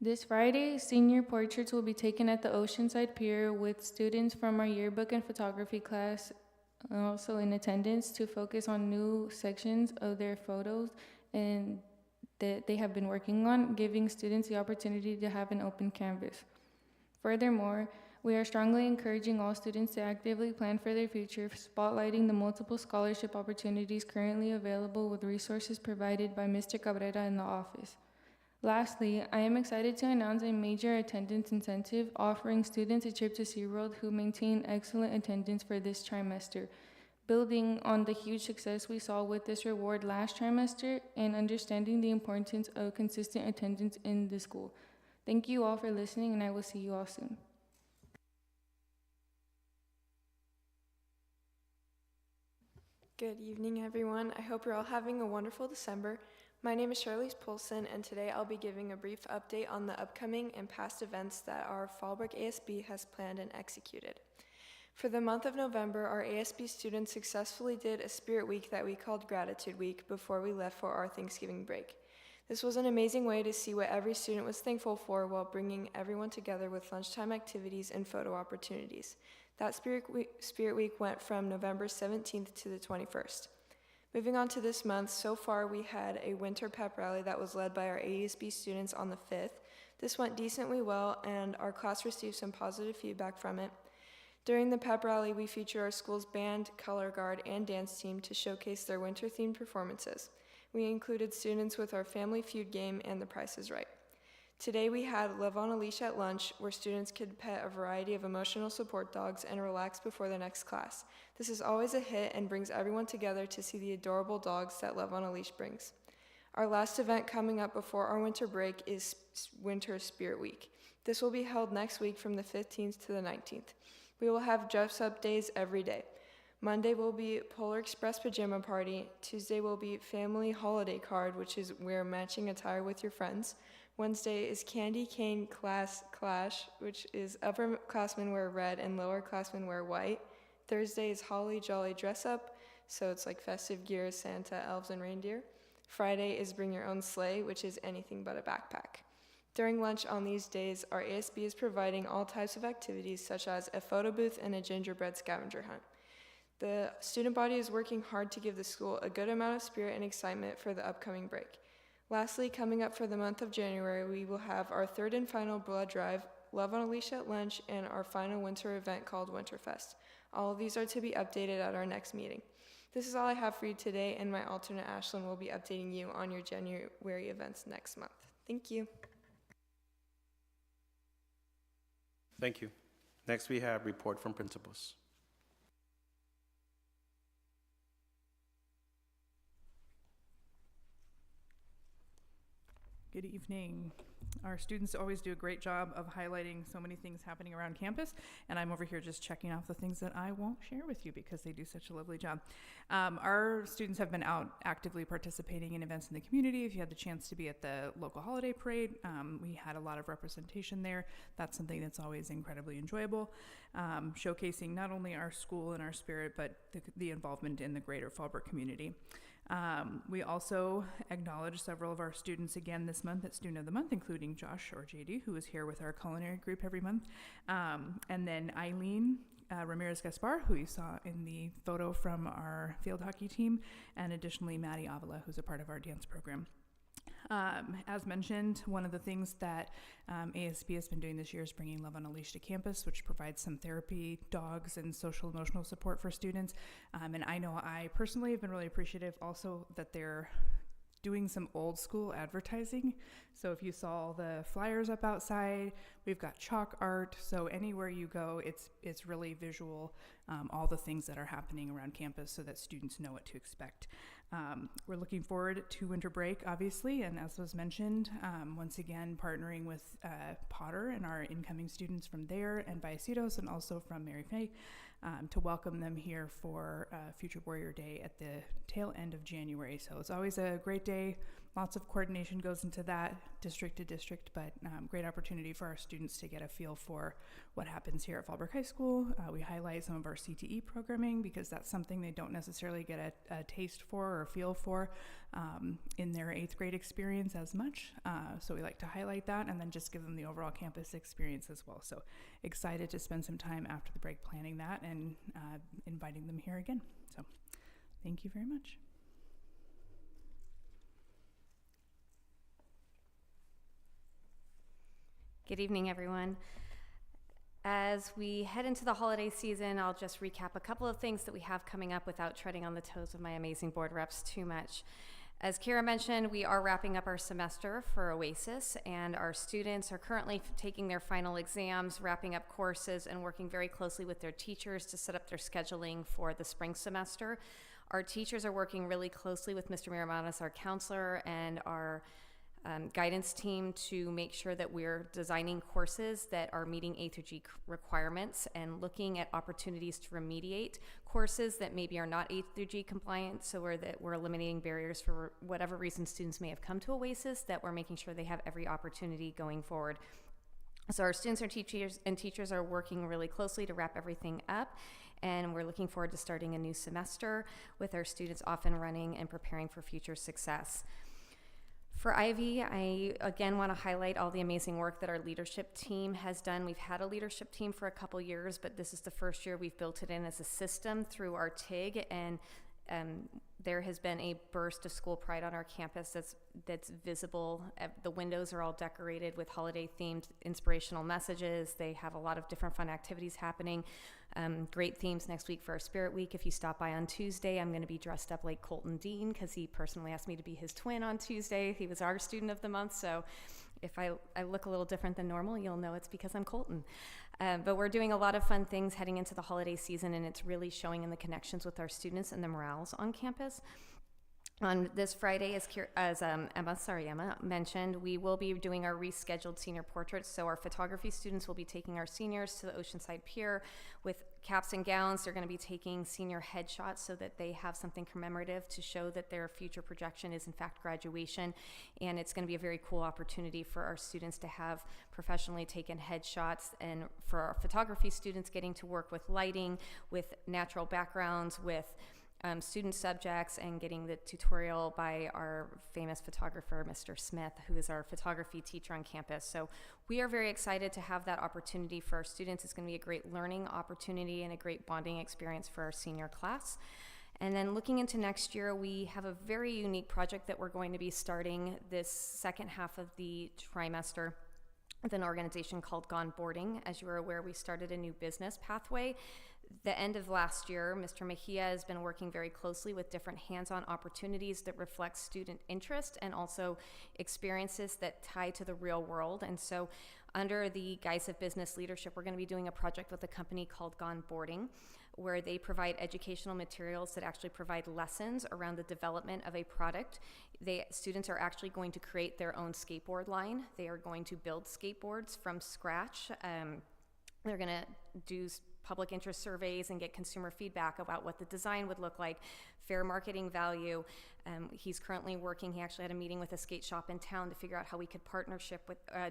This Friday, senior portraits will be taken at the Oceanside Pier with students from our yearbook and photography class also in attendance to focus on new sections of their photos and that they have been working on, giving students the opportunity to have an open canvas. Furthermore, we are strongly encouraging all students to actively plan for their future, spotlighting the multiple scholarship opportunities currently available with resources provided by Mr. Cabrera in the office. Lastly, I am excited to announce a major attendance incentive offering students a trip to SeaWorld who maintain excellent attendance for this trimester, building on the huge success we saw with this reward last trimester and understanding the importance of consistent attendance in the school. Thank you all for listening, and I will see you all soon. Good evening, everyone. I hope you're all having a wonderful December. My name is Charlize Poulsen, and today I'll be giving a brief update on the upcoming and past events that our Fallbrook ASB has planned and executed. For the month of November, our ASB students successfully did a Spirit Week that we called Gratitude Week before we left for our Thanksgiving break. This was an amazing way to see what every student was thankful for while bringing everyone together with lunchtime activities and photo opportunities. That Spirit Week went from November 17th to the 21st. Moving on to this month, so far we had a winter pep rally that was led by our ASB students on the 5th. This went decently well, and our class received some positive feedback from it. During the pep rally, we featured our school's band, color guard, and dance team to showcase their winter-themed performances. We included students with our Family Feud game and The Price is Right. Today we had Love on a Leash at lunch, where students could pet a variety of emotional support dogs and relax before the next class. This is always a hit and brings everyone together to see the adorable dogs that Love on a Leash brings. Our last event coming up before our winter break is Winter Spirit Week. This will be held next week from the 15th to the 19th. We will have dress-up days every day. Monday will be Polar Express Pajama Party. Tuesday will be Family Holiday Card, which is wear matching attire with your friends. Wednesday is Candy Cane Class Clash, which is upperclassmen wear red and lowerclassmen wear white. Thursday is Holly Jolly Dress Up, so it's like festive gear, Santa, elves, and reindeer. Friday is Bring Your Own Sleigh, which is anything but a backpack. During lunch on these days, our ASB is providing all types of activities such as a photo booth and a gingerbread scavenger hunt. The student body is working hard to give the school a good amount of spirit and excitement for the upcoming break. Lastly, coming up for the month of January, we will have our third and final blood drive, Love on a Leash at lunch, and our final winter event called Winterfest. All of these are to be updated at our next meeting. This is all I have for you today, and my alternate Ashlyn will be updating you on your January events next month. Thank you. Thank you. Next, we have report from principals. Good evening. Our students always do a great job of highlighting so many things happening around campus, and I'm over here just checking off the things that I won't share with you because they do such a lovely job. Our students have been out actively participating in events in the community. If you had the chance to be at the local holiday parade, we had a lot of representation there. That's something that's always incredibly enjoyable, showcasing not only our school and our spirit, but the involvement in the greater Fallbrook community. We also acknowledge several of our students again this month at Student of the Month, including Josh, or JD, who is here with our culinary group every month. And then Eileen Ramirez-Gaspar, who you saw in the photo from our field hockey team, and additionally Maddie Avila, who's a part of our dance program. As mentioned, one of the things that ASB has been doing this year is bringing Love on a Leash to campus, which provides some therapy, dogs, and social emotional support for students. And I know I personally have been really appreciative also that they're doing some old school advertising. So if you saw the flyers up outside, we've got chalk art. So anywhere you go, it's really visual, all the things that are happening around campus so that students know what to expect. We're looking forward to winter break, obviously, and as was mentioned, once again, partnering with Potter and our incoming students from there and Bayecitos, and also from Mary Fay, to welcome them here for Future Warrior Day at the tail end of January. So it's always a great day. Lots of coordination goes into that, district to district, but great opportunity for our students to get a feel for what happens here at Fallbrook High School. We highlight some of our CTE programming because that's something they don't necessarily get a taste for or feel for in their 8th grade experience as much. So we like to highlight that and then just give them the overall campus experience as well. So excited to spend some time after the break planning that and inviting them here again. So thank you very much. Good evening, everyone. As we head into the holiday season, I'll just recap a couple of things that we have coming up without treading on the toes of my amazing board reps too much. As Kira mentioned, we are wrapping up our semester for OASIS, and our students are currently taking their final exams, wrapping up courses, and working very closely with their teachers to set up their scheduling for the spring semester. Our teachers are working really closely with Mr. Miramadas, our counselor, and our guidance team to make sure that we're designing courses that are meeting A through G requirements and looking at opportunities to remediate courses that maybe are not A through G compliant, so we're eliminating barriers for whatever reason students may have come to OASIS, that we're making sure they have every opportunity going forward. So our students and teachers are working really closely to wrap everything up, and we're looking forward to starting a new semester with our students off and running and preparing for future success. For Ivy, I again want to highlight all the amazing work that our leadership team has done. We've had a leadership team for a couple years, but this is the first year we've built it in as a system through our TIG, and there has been a burst of school pride on our campus that's visible. The windows are all decorated with holiday-themed inspirational messages. They have a lot of different fun activities happening. Great themes next week for our Spirit Week. If you stop by on Tuesday, I'm going to be dressed up like Colton Dean because he personally asked me to be his twin on Tuesday. He was our student of the month, so if I look a little different than normal, you'll know it's because I'm Colton. But we're doing a lot of fun things heading into the holiday season, and it's really showing in the connections with our students and the morales on campus. On this Friday, as Emma mentioned, we will be doing our rescheduled senior portraits. So our photography students will be taking our seniors to the Oceanside Pier with caps and gowns. They're going to be taking senior headshots so that they have something commemorative to show that their future projection is in fact graduation. And it's going to be a very cool opportunity for our students to have professionally taken headshots, and for our photography students getting to work with lighting, with natural backgrounds, with student subjects, and getting the tutorial by our famous photographer, Mr. Smith, who is our photography teacher on campus. So we are very excited to have that opportunity for our students. It's going to be a great learning opportunity and a great bonding experience for our senior class. And then looking into next year, we have a very unique project that we're going to be starting this second half of the trimester with an organization called Gone Boarding. As you are aware, we started a new business pathway the end of last year, Mr. Mejia has been working very closely with different hands-on opportunities that reflect student interest and also experiences that tie to the real world. And so under the guise of business leadership, we're going to be doing a project with a company called Gone Boarding, where they provide educational materials that actually provide lessons around the development of a product. Students are actually going to create their own skateboard line. They are going to build skateboards from scratch. They're going to do public interest surveys and get consumer feedback about what the design would look like, fair marketing value. He's currently working, he actually had a meeting with a skate shop in town to figure out how we could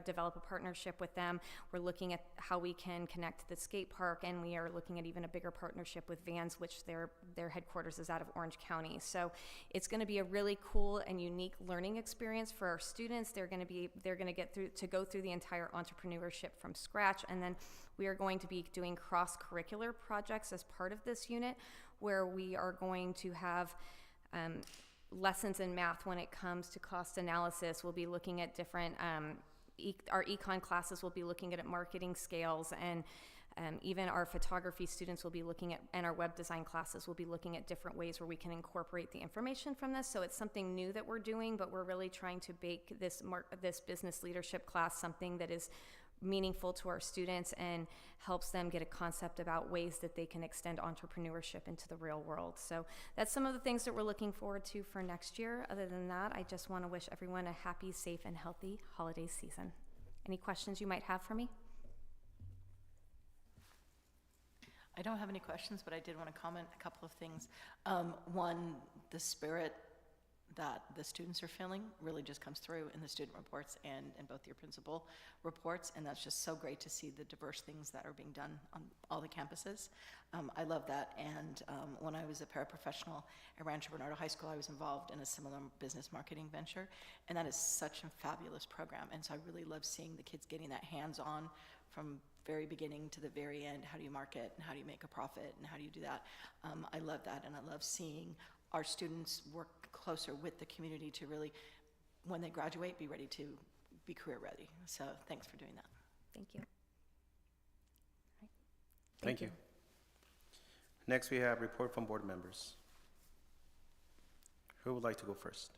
develop a partnership with them. We're looking at how we can connect to the skate park, and we are looking at even a bigger partnership with Vans, which their headquarters is out of Orange County. So it's going to be a really cool and unique learning experience for our students. They're going to go through the entire entrepreneurship from scratch, and then we are going to be doing cross-curricular projects as part of this unit, where we are going to have lessons in math when it comes to cost analysis. We'll be looking at different, our econ classes will be looking at marketing scales, and even our photography students will be looking at, and our web design classes will be looking at different ways where we can incorporate the information from this. So it's something new that we're doing, but we're really trying to bake this business leadership class something that is meaningful to our students and helps them get a concept about ways that they can extend entrepreneurship into the real world. So that's some of the things that we're looking forward to for next year. Other than that, I just want to wish everyone a happy, safe, and healthy holiday season. Any questions you might have for me? I don't have any questions, but I did want to comment a couple of things. One, the spirit that the students are feeling really just comes through in the student reports and in both your principal reports, and that's just so great to see the diverse things that are being done on all the campuses. I love that, and when I was a paraprofessional at Rancho Bernardo High School, I was involved in a similar business marketing venture, and that is such a fabulous program, and so I really love seeing the kids getting that hands-on from very beginning to the very end. How do you market, and how do you make a profit, and how do you do that? I love that, and I love seeing our students work closer with the community to really, when they graduate, be ready to be career ready. So thanks for doing that. Thank you. Thank you. Next, we have report from board members. Who would like to go first?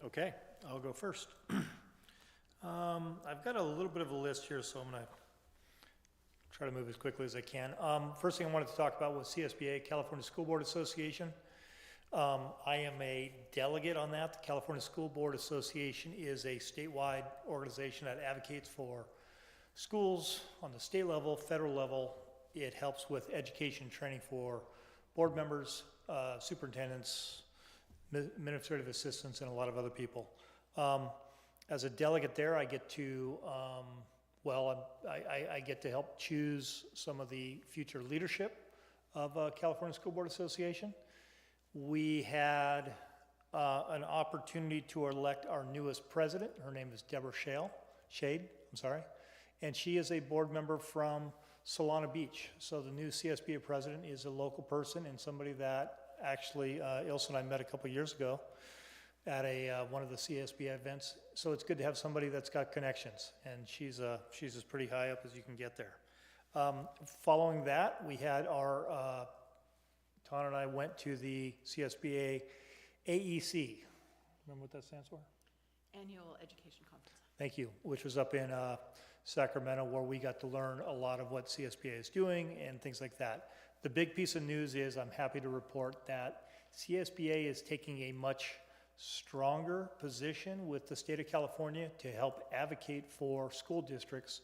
Okay, I'll go first. I've got a little bit of a list here, so I'm going to try to move as quickly as I can. First thing I wanted to talk about was CSBA, California School Board Association. I am a delegate on that. The California School Board Association is a statewide organization that advocates for schools on the state level, federal level. It helps with education training for board members, superintendents, administrative assistants, and a lot of other people. As a delegate there, I get to I get to help choose some of the future leadership of California School Board Association. We had an opportunity to elect our newest president. Her name is Deborah Shade, and she is a board member from Solana Beach. So the new CSBA president is a local person and somebody that actually Ilse and I met a couple years ago at one of the CSBA events. So it's good to have somebody that's got connections, and she's as pretty high up as you can get there. Following that, we had our, Ton and I went to the CSBA AEC. Remember what that stands for? Annual Education Conference. Thank you, which was up in Sacramento, where we got to learn a lot of what CSBA is doing and things like that. The big piece of news is I'm happy to report that CSBA is taking a much stronger position with the state of California to help advocate for school districts,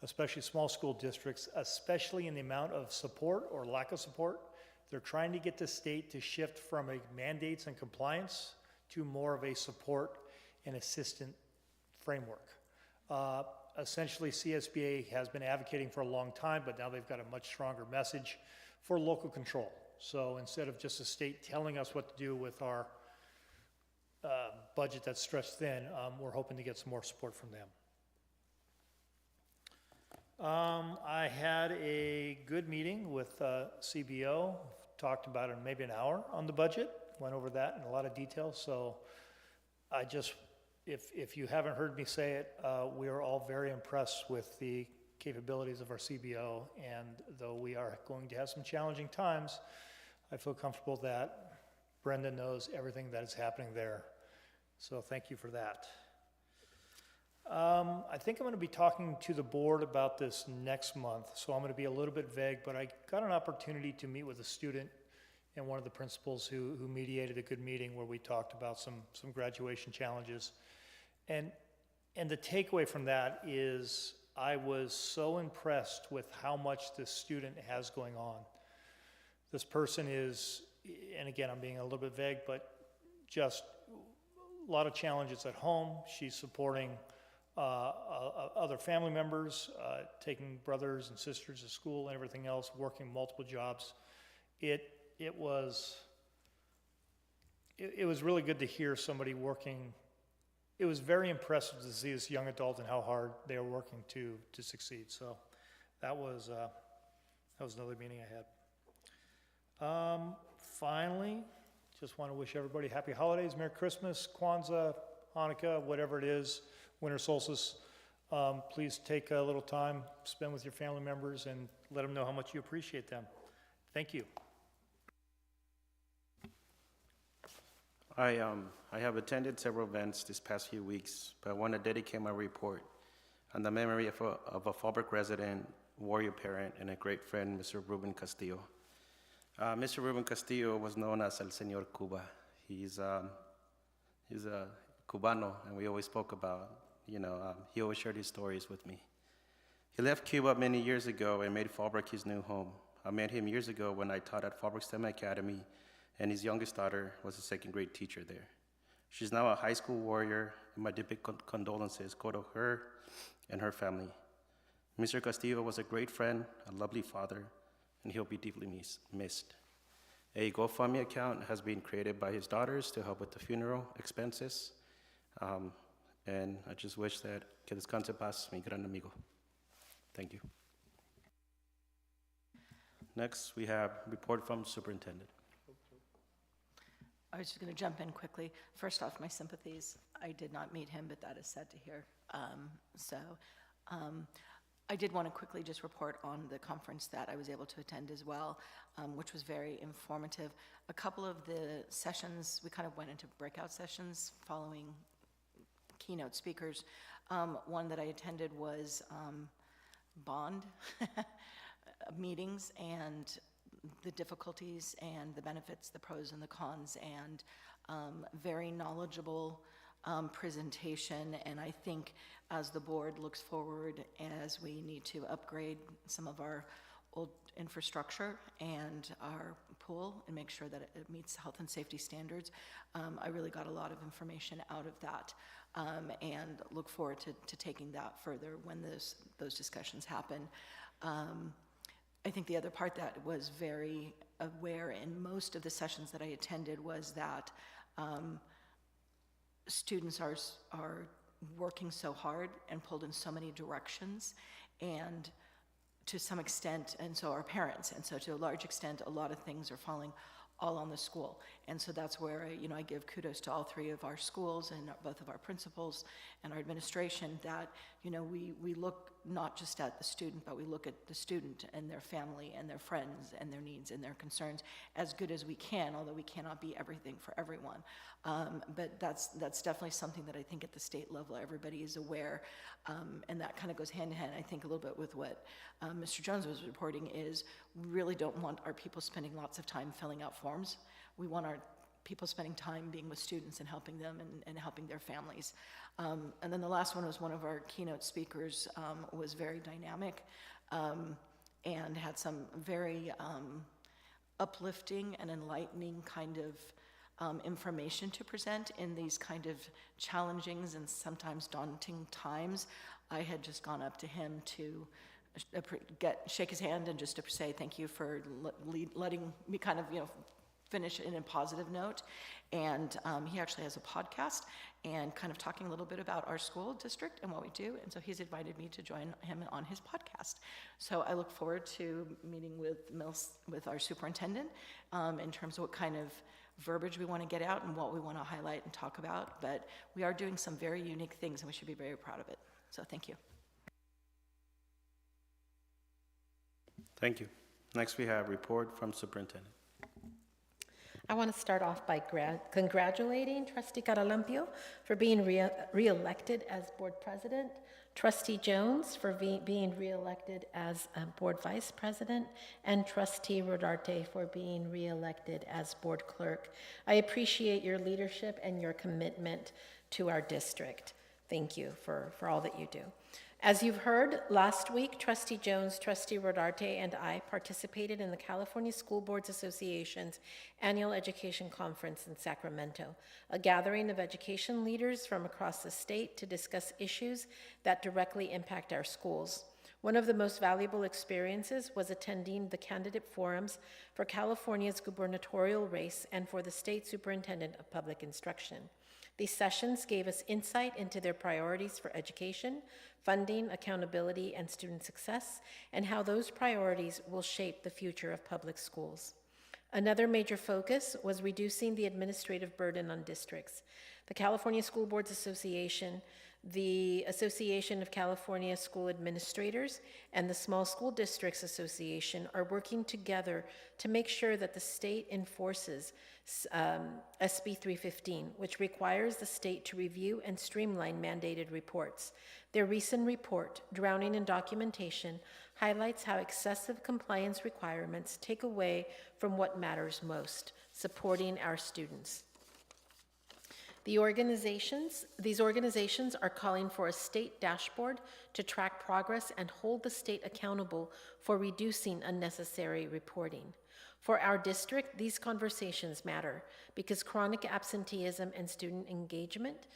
especially small school districts, especially in the amount of support or lack of support. They're trying to get the state to shift from a mandates and compliance to more of a support and assistant framework. Essentially, CSBA has been advocating for a long time, but now they've got a much stronger message for local control. So instead of just the state telling us what to do with our budget that's stretched thin, we're hoping to get some more support from them. I had a good meeting with CBO, talked about it in maybe an hour on the budget, went over that in a lot of detail. So I just if you haven't heard me say it, we are all very impressed with the capabilities of our CBO, and though we are going to have some challenging times, I feel comfortable that Brenda knows everything that is happening there. So thank you for that. I think I'm going to be talking to the board about this next month, so I'm going to be a little bit vague, but I got an opportunity to meet with a student and one of the principals who mediated a good meeting where we talked about some graduation challenges. And the takeaway from that is I was so impressed with how much this student has going on. This person is, and again, I'm being a little bit vague, but just a lot of challenges at home. She's supporting other family members, taking brothers and sisters to school and everything else, working multiple jobs. It was really good to hear somebody working. It was very impressive to see this young adult and how hard they are working to succeed. So that was another meeting I had. Finally, just want to wish everybody happy holidays, Merry Christmas, Kwanzaa, Hanukkah, whatever it is, winter solstice. Please take a little time, spend with your family members, and let them know how much you appreciate them. Thank you. I have attended several events this past few weeks, but I want to dedicate my report on the memory of a Fallbrook resident, warrior parent, and a great friend, Mr. Ruben Castillo. Mr. Ruben Castillo was known as El Señor Cuba. He's a Cubano, and we always spoke about, he always shared his stories with me. He left Cuba many years ago and made Fallbrook his new home. I met him years ago when I taught at Fallbrook STEM Academy, and his youngest daughter was a second grade teacher there. She's now a high school warrior, and my deepest condolences go to her and her family. Mr. Castillo was a great friend, a lovely father, and he'll be deeply missed. A GoFundMe account has been created by his daughters to help with the funeral expenses, and I just wish that que descanse paz, mi gran amigo. Thank you. Next, we have report from superintendent. I was just going to jump in quickly. First off, my sympathies. I did not meet him, but that is sad to hear. I did want to quickly just report on the conference that I was able to attend as well, which was very informative. A couple of the sessions, we kind of went into breakout sessions following keynote speakers. One that I attended was bond meetings and the difficulties and the benefits, the pros and the cons, and very knowledgeable presentation. And I think as the board looks forward, as we need to upgrade some of our old infrastructure and our pool and make sure that it meets health and safety standards, I really got a lot of information out of that, and look forward to taking that further when those discussions happen. I think the other part that was very aware in most of the sessions that I attended was that students are working so hard and pulled in so many directions, and to some extent, and so are parents, and so to a large extent, a lot of things are falling all on the school. And so that's where I give kudos to all three of our schools and both of our principals and our administration, that we look not just at the student, but we look at the student and their family and their friends and their needs and their concerns as good as we can, although we cannot be everything for everyone. But that's definitely something that I think at the state level everybody is aware, and that kind of goes hand in hand, I think, a little bit with what Mr. Jones was reporting, is we really don't want our people spending lots of time filling out forms. We want our people spending time being with students and helping them and helping their families. And then the last one was one of our keynote speakers, was very dynamic, and had some very uplifting and enlightening kind of information to present in these kind of challenging and sometimes daunting times. I had just gone up to him to shake his hand and just to say thank you for letting me kind of, finish in a positive note. And he actually has a podcast and kind of talking a little bit about our school district and what we do. And so he's invited me to join him on his podcast. So I look forward to meeting with our superintendent in terms of what kind of verbiage we want to get out and what we want to highlight and talk about. But we are doing some very unique things, and we should be very proud of it. So thank you. Thank you. Next, we have report from superintendent. I want to start off by congratulating Trustee Caralampio for being re-elected as board president, Trustee Jones for being re-elected as board vice president, and Trustee Rodarte for being re-elected as board clerk. I appreciate your leadership and your commitment to our district. Thank you for all that you do. As you've heard, last week, Trustee Jones, Trustee Rodarte, and I participated in the California School Boards Association's Annual Education Conference in Sacramento, a gathering of education leaders from across the state to discuss issues that directly impact our schools. One of the most valuable experiences was attending the candidate forums for California's gubernatorial race and for the state superintendent of public instruction. These sessions gave us insight into their priorities for education, funding, accountability, and student success, and how those priorities will shape the future of public schools. Another major focus was reducing the administrative burden on districts. The California School Boards Association, the Association of California School Administrators, and the Small School Districts Association are working together to make sure that the state enforces SB 315, which requires the state to review and streamline mandated reports. Their recent report, Drowning in Documentation, highlights how excessive compliance requirements take away from what matters most, supporting our students. These organizations are calling for a state dashboard to track progress and hold the state accountable for reducing unnecessary reporting. For our district, these conversations matter because chronic absenteeism and student engagement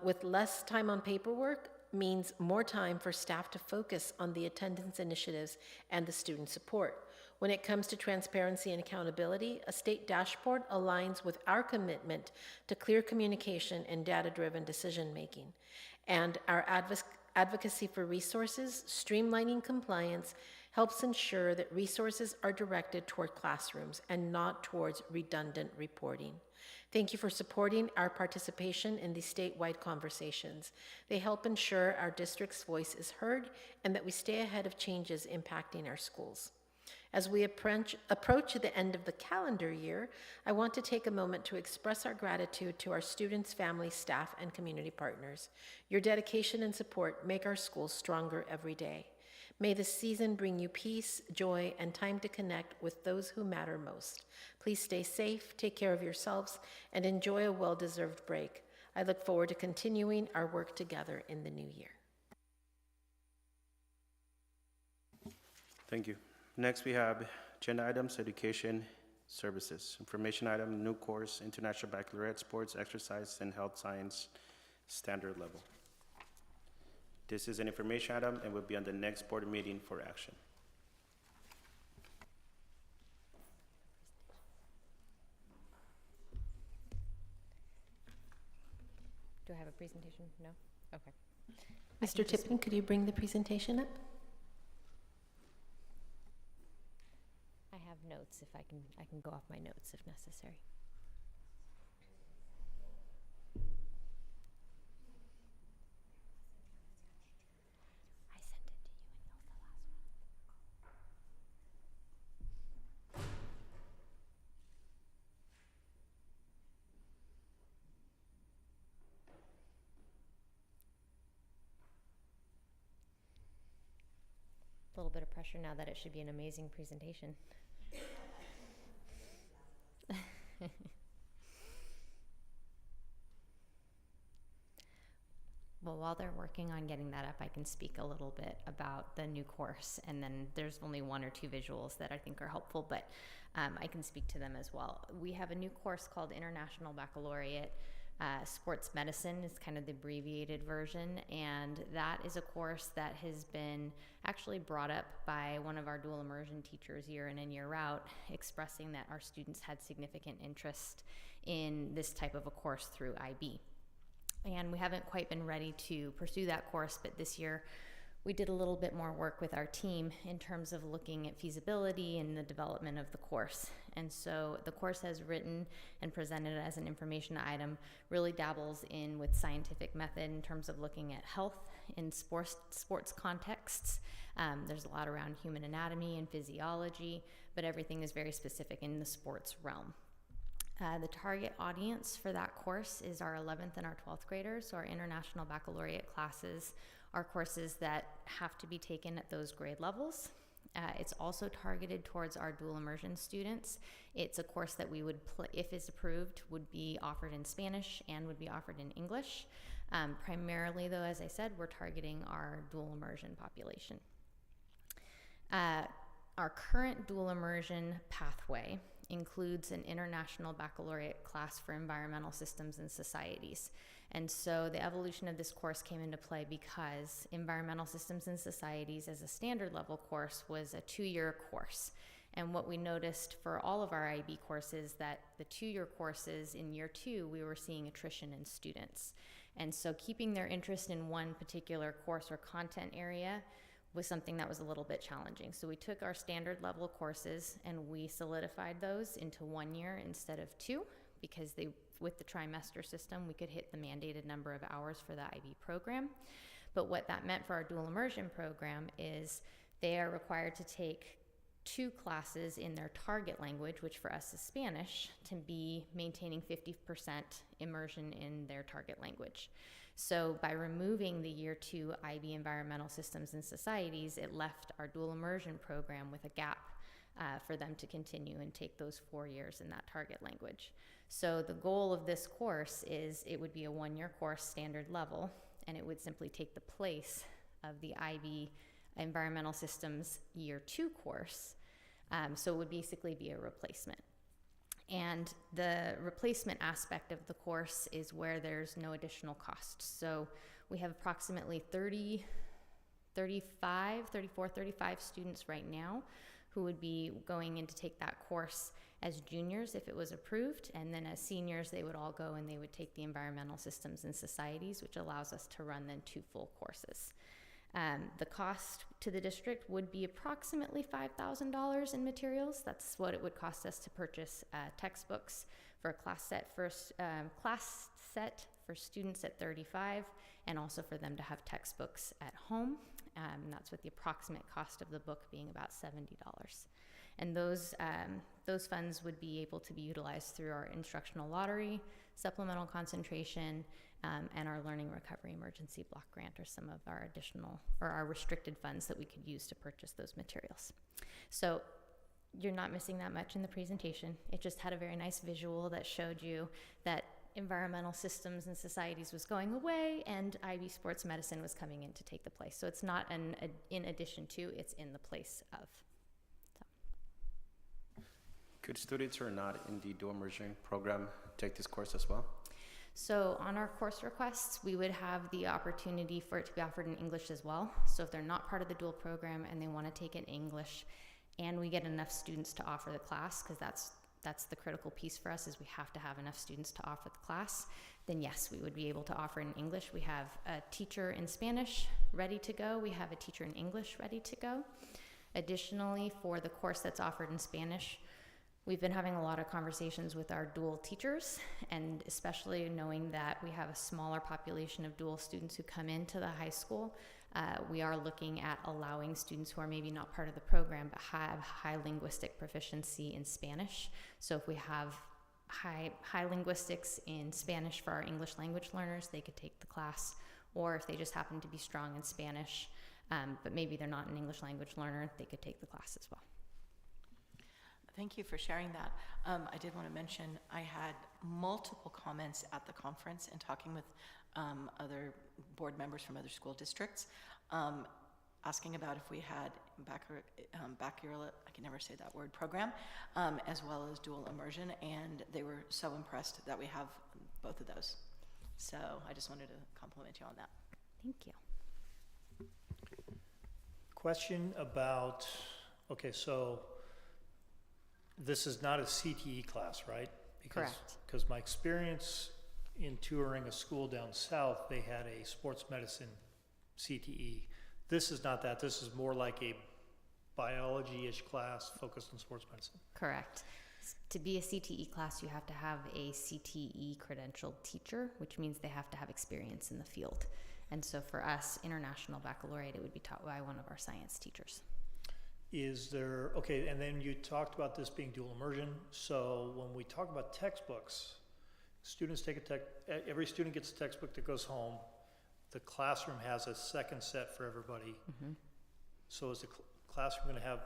with less time on paperwork means more time for staff to focus on the attendance initiatives and the student support. When it comes to transparency and accountability, a state dashboard aligns with our commitment to clear communication and data-driven decision-making. And our advocacy for resources, streamlining compliance, helps ensure that resources are directed toward classrooms and not towards redundant reporting. Thank you for supporting our participation in these statewide conversations. They help ensure our district's voice is heard and that we stay ahead of changes impacting our schools. As we approach the end of the calendar year, I want to take a moment to express our gratitude to our students, families, staff, and community partners. Your dedication and support make our schools stronger every day. May this season bring you peace, joy, and time to connect with those who matter most. Please stay safe, take care of yourselves, and enjoy a well-deserved break. I look forward to continuing our work together in the new year. Thank you. Next, we have agenda items, education services. Information item, new course, International Baccalaureate, Sports, Exercise, and Health Science, standard level. This is an information item and will be on the next board meeting for action. Do I have a presentation? No? Okay. Mr. Tippin, could you bring the presentation up? I have notes if I can go off my notes if necessary. I sent it to you and Ilse last one. A little bit of pressure now that it should be an amazing presentation. Well, while they're working on getting that up, I can speak a little bit about the new course, and then there's only one or two visuals that I think are helpful, but I can speak to them as well. We have a new course called International Baccalaureate Sports medicine is kind of the abbreviated version, and that is a course that has been actually brought up by one of our dual immersion teachers year in and year out, expressing that our students had significant interest in this type of a course through IB. And we haven't quite been ready to pursue that course, but this year we did a little bit more work with our team in terms of looking at feasibility and the development of the course. And so the course as written and presented as an information item really dabbles in with scientific method in terms of looking at health in sports contexts. There's a lot around human anatomy and physiology, but everything is very specific in the sports realm. The target audience for that course is our 11th and our 12th graders, so our International Baccalaureate classes are courses that have to be taken at those grade levels. It's also targeted towards our dual immersion students. It's a course that we would, if it's approved, would be offered in Spanish and would be offered in English. Primarily though, as I said, we're targeting our dual immersion population. Our current dual immersion pathway includes an International Baccalaureate class for environmental systems and societies. And so the evolution of this course came into play because environmental systems and societies as a standard level course was a 2-year course. And what we noticed for all of our IB courses that the 2-year courses in year 2, we were seeing attrition in students. And so keeping their interest in one particular course or content area was something that was a little bit challenging. So we took our standard level courses and we solidified those into 1 year instead of 2, because with the trimester system, we could hit the mandated number of hours for the IB program. But what that meant for our dual immersion program is they are required to take 2 classes in their target language, which for us is Spanish, to be maintaining 50% immersion in their target language. So by removing the year 2 IB environmental systems and societies, it left our dual immersion program with a gap for them to continue and take those 4 years in that target language. So the goal of this course is it would be a 1-year course, standard level, and it would simply take the place of the IB environmental systems year 2 course. So it would basically be a replacement. And the replacement aspect of the course is where there's no additional cost. So we have approximately 34, 35 students right now who would be going in to take that course as juniors if it was approved, and then as seniors they would all go and they would take the environmental systems and societies, which allows us to run then 2 full courses. The cost to the district would be approximately $5,000 in materials. That's what it would cost us to purchase textbooks for a class set for students at 35, and also for them to have textbooks at home. And that's with the approximate cost of the book being about $70. And those funds would be able to be utilized through our instructional lottery, supplemental concentration, and our learning recovery emergency block grant, or some of our additional or our restricted funds that we could use to purchase those materials. So you're not missing that much in the presentation. It just had a very nice visual that showed you that environmental systems and societies was going away and IB sports medicine was coming in to take the place. So it's not in addition to, it's in the place of. Could students who are not in the dual immersion program take this course as well? So on our course requests, we would have the opportunity for it to be offered in English as well. So if they're not part of the dual program and they want to take it in English, and we get enough students to offer the class, because that's the critical piece for us, is we have to have enough students to offer the class, then yes, we would be able to offer in English. We have a teacher in Spanish ready to go. We have a teacher in English ready to go. Additionally, for the course that's offered in Spanish, we've been having a lot of conversations with our dual teachers, and especially knowing that we have a smaller population of dual students who come into the high school, we are looking at allowing students who are maybe not part of the program but have high linguistic proficiency in Spanish. So if we have high linguistics in Spanish for our English language learners, they could take the class, or if they just happen to be strong in Spanish, but maybe they're not an English language learner, they could take the class as well. Thank you for sharing that. I did want to mention I had multiple comments at the conference and talking with other board members from other school districts, asking about if we had baccalaureate, I can never say that word, program, as well as dual immersion, and they were so impressed that we have both of those. So I just wanted to compliment you on that. Thank you. Question about, okay, so this is not a CTE class, right? Correct. Because my experience in touring a school down south, they had a sports medicine CTE. This is not that. This is more like a biology-ish class focused on sports medicine. Correct. To be a CTE class, you have to have a CTE credentialed teacher, which means they have to have experience in the field. And so for us, International Baccalaureate, it would be taught by one of our science teachers. Is there, okay, and then you talked about this being dual immersion. So when we talk about textbooks, students take every student gets a textbook that goes home. The classroom has a second set for everybody. Mm-hmm. So is the classroom going to have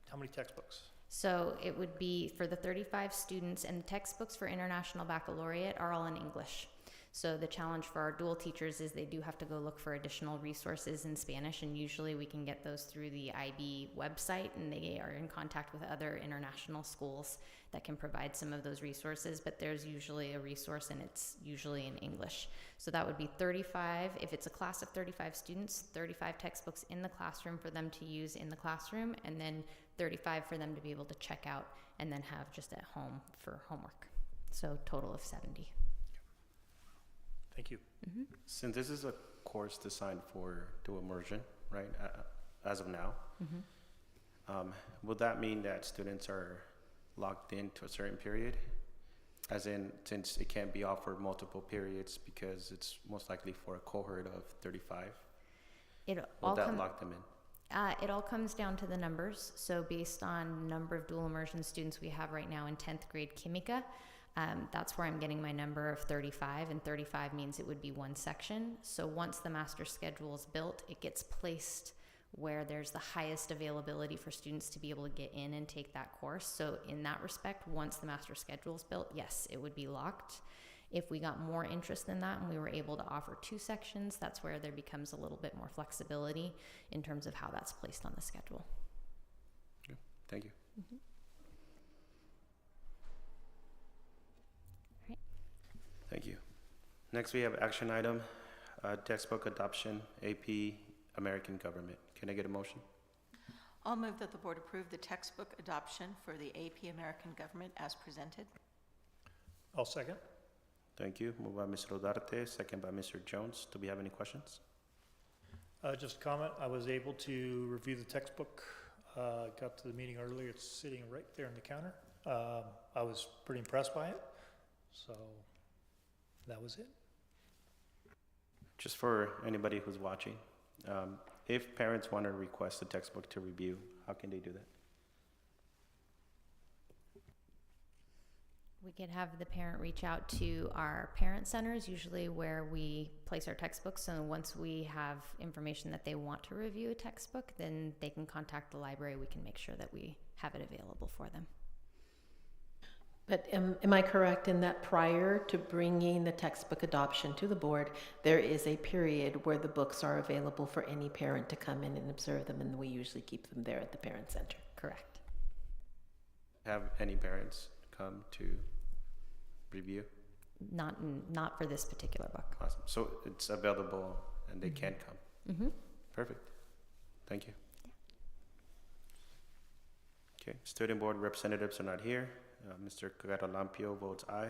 how many textbooks? So it would be for the 35 students, and the textbooks for International Baccalaureate are all in English. So the challenge for our dual teachers is they do have to go look for additional resources in Spanish, and usually we can get those through the IB website, and they are in contact with other international schools that can provide some of those resources, but there's usually a resource and it's usually in English. So that would be 35, if it's a class of 35 students, 35 textbooks in the classroom for them to use in the classroom, and then 35 for them to be able to check out and then have just at home for homework. So total of 70. Thank you. Mm-hmm. Since this is a course designed for dual immersion, right, as of now, would that mean that students are locked into a certain period? As in, since it can't be offered multiple periods because it's most likely for a cohort of 35, will that lock them in? It all comes down to the numbers. So based on number of dual immersion students we have right now in 10th grade Química, that's where I'm getting my number of 35, and 35 means it would be one section. So once the master schedule is built, it gets placed where there's the highest availability for students to be able to get in and take that course. So in that respect, once the master schedule is built, yes, it would be locked. If we got more interest in that and we were able to offer 2 sections, that's where there becomes a little bit more flexibility in terms of how that's placed on the schedule. Okay. Thank you. Mm-hmm. Thank you. Next, we have action item, textbook adoption, AP American Government. Can I get a motion? I'll move that the board approve the textbook adoption for the AP American Government as presented. I'll second. Thank you. Moved by Mr. Rodarte, second by Mr. Jones. Do we have any questions? Just a comment. I was able to review the textbook. Got to the meeting earlier. It's sitting right there on the counter. I was pretty impressed by it. So that was it. Just for anybody who's watching, if parents want to request a textbook to review, how can they do that? We could have the parent reach out to our parent centers, usually where we place our textbooks. And once we have information that they want to review a textbook, then they can contact the library. We can make sure that we have it available for them. But am I correct in that prior to bringing the textbook adoption to the board, there is a period where the books are available for any parent to come in and observe them, and we usually keep them there at the parent center? Correct. Have any parents come to review? Not for this particular book. Awesome. So it's available and they can come. Mm-hmm. Perfect. Thank you. Okay, student board representatives are not here. Mr. Caralampio votes aye.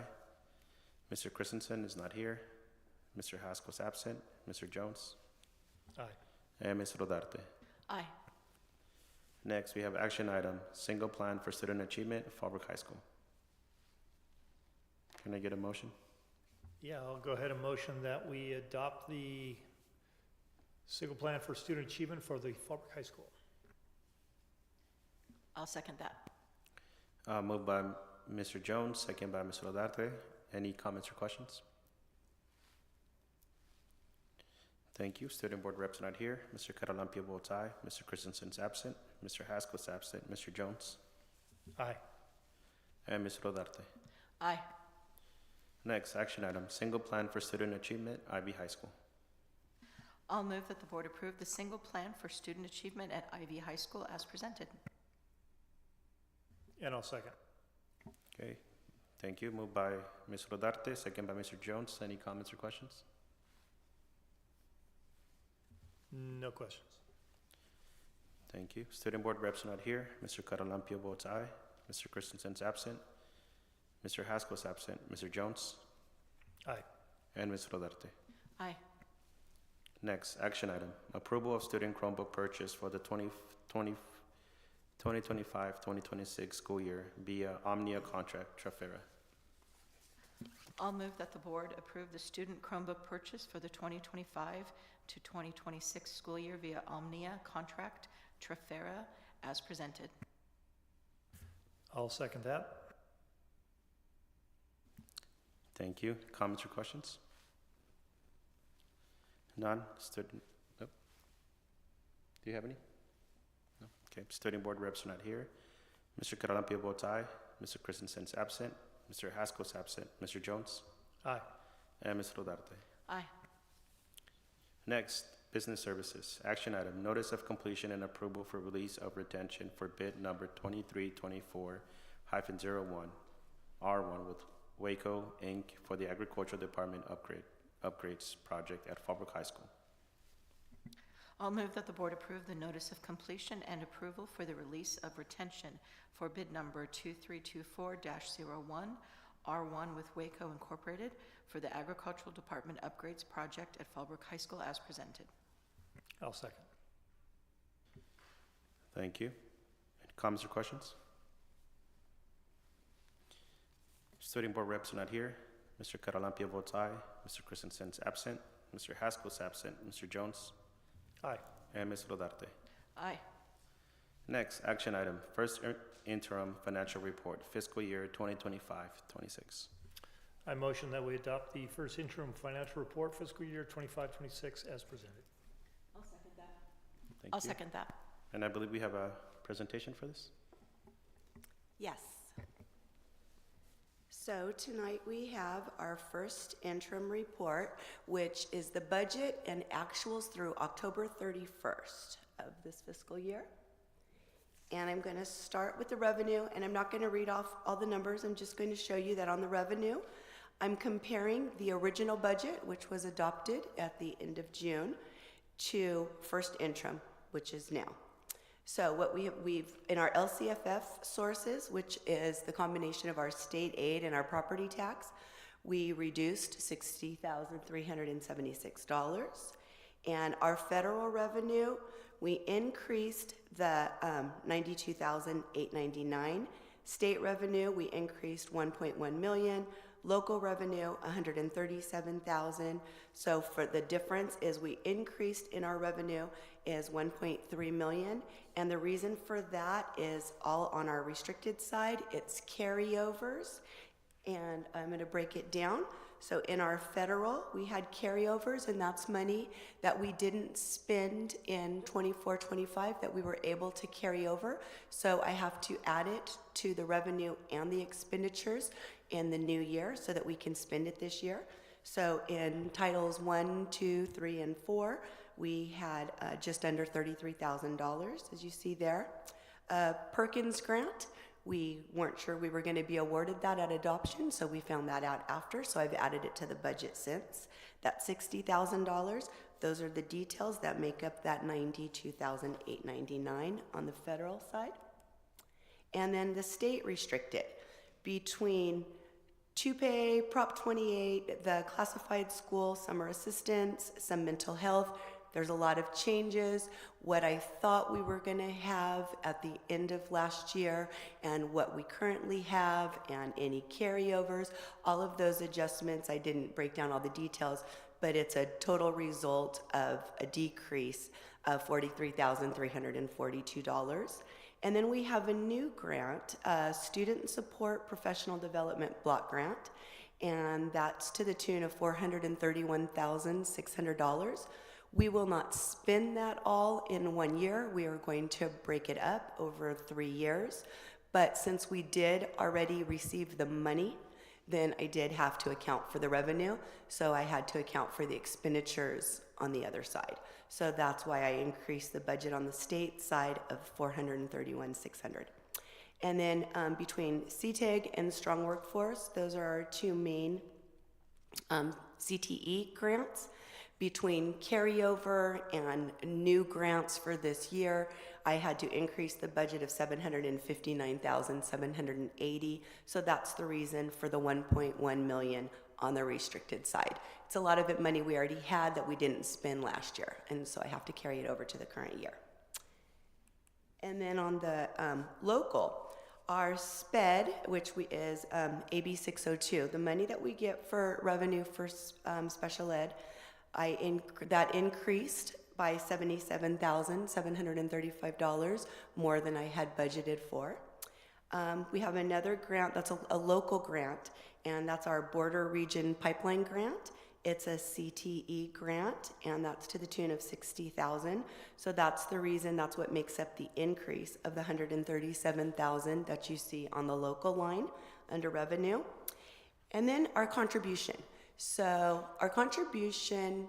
Mr. Christensen is not here. Mr. Haskell is absent. Mr. Jones? Aye. And Ms. Rodarte? Aye. Next, we have action item, single plan for student achievement, Fallbrook High School. Can I get a motion? Yeah, I'll go ahead and motion that we adopt the single plan for student achievement for the Fallbrook High School. I'll second that. Moved by Mr. Jones, second by Ms. Rodarte. Any comments or questions? Thank you. Student board reps are not here. Mr. Caralampio votes aye. Mr. Christensen is absent. Mr. Haskell is absent. Mr. Jones? Aye. And Ms. Rodarte? Aye. Next, action item, single plan for student achievement, Ivy High School. I'll move that the board approve the single plan for student achievement at Ivy High School as presented. And I'll second. Okay, Thank you. Moved by Ms. Rodarte, second by Mr. Jones. Any comments or questions? No questions. Thank you. Student board reps are not here. Mr. Caralampio votes aye. Mr. Christensen's absent. Mr. Haskell's absent. Mr. Jones? Aye. And Ms. Rodarte. Aye. Next, action item, approval of student Chromebook purchase for the 2025-2026 school year via Omnia contract, Trafera. I'll move that the board approve the student Chromebook purchase for the 2025 to 2026 school year via Omnia contract, Trafera, as presented. I'll second that. Thank you. Comments or questions? None. Student, nope. Do you have any? No. Okay. Student board reps are not here. Mr. Caralampio votes aye. Mr. Christensen's absent. Mr. Haskell's absent. Mr. Jones? Aye. And Ms. Rodarte. Aye. Next, business services. Action item, notice of completion and approval for release of retention for bid number 2324-01, R1 with Waco, Inc. for the Agricultural Department upgrades project at Fallbrook High School. I'll move that the board approve the notice of completion and approval for the release of retention for bid number 2324-01, R1 with Waco Incorporated for the Agricultural Department upgrades project at Fallbrook High School as presented. I'll second. Thank you. Any comments or questions? Student board reps are not here. Mr. Caralampio votes aye. Mr. Christensen's absent. Mr. Haskell's absent. Mr. Jones? Aye. And Ms. Rodarte. Aye. Next, action item, first interim financial report, fiscal year 2025-26. I motion that we adopt the first interim financial report fiscal year 25-26 as presented. I'll second that. Thank I'll you. second that. And I believe we have a presentation for this. Yes. So tonight we have our first interim report, which is the budget and actuals through October 31st of this fiscal year. And I'm going to start with the revenue, and I'm not going to read off all the numbers. I'm just going to show you that on the revenue, I'm comparing the original budget, which was adopted at the end of June, to first interim, which is now. So what we've in our LCFF sources, which is the combination of our state aid and our property tax, we reduced $60,376. And our federal revenue, we increased the $92,899. State revenue, we increased $1.1 million. Local revenue, $137,000. So for the difference is we increased in our revenue is $1.3 million. And the reason for that is all on our restricted side, it's carryovers. And I'm going to break it down. So in our federal, we had carryovers, and that's money that we didn't spend in 24-25 that we were able to carry over. So I have to add it to the revenue and the expenditures in the new year so that we can spend it this year. So in titles 1, 2, 3, and 4, we had just under $33,000, as you see there. Perkins grant, we weren't sure we were going to be awarded that at adoption, so we found that out after, so I've added it to the budget since. That's $60,000. Those are the details that make up that $92,899 on the federal side. And then the state restricted between 2Pay, Prop 28, the classified school, summer assistance, some mental health. There's a lot of changes. What I thought we were going to have at the end of last year and what we currently have and any carryovers, all of those adjustments, I didn't break down all the details, but it's a total result of a decrease of $43,342. And then we have a new grant, Student Support Professional Development Block Grant, and that's to the tune of $431,600. We will not spend that all in 1 year. We are going to break it up over 3 years. But since we did already receive the money, then I did have to account for the revenue. So I had to account for the expenditures on the other side. So that's why I increased the budget on the state side of $431,600. And then between CTEG and Strong Workforce, those are our two main CTE grants. Between carryover and new grants for this year, I had to increase the budget of $759,780. So that's the reason for the $1.1 million on the restricted side. It's a lot of it money we already had that we didn't spend last year, and so I have to carry it over to the current year. And then on the local, our SPED, which is AB 602, the money that we get for revenue for special ed, that increased by $77,735 more than I had budgeted for. We have another grant that's a local grant, and that's our Border Region Pipeline Grant. It's a CTE grant, and that's to the tune of $60,000. So that's the reason, that's what makes up the increase of the $137,000 that you see on the local line under revenue. And then our contribution. So our contribution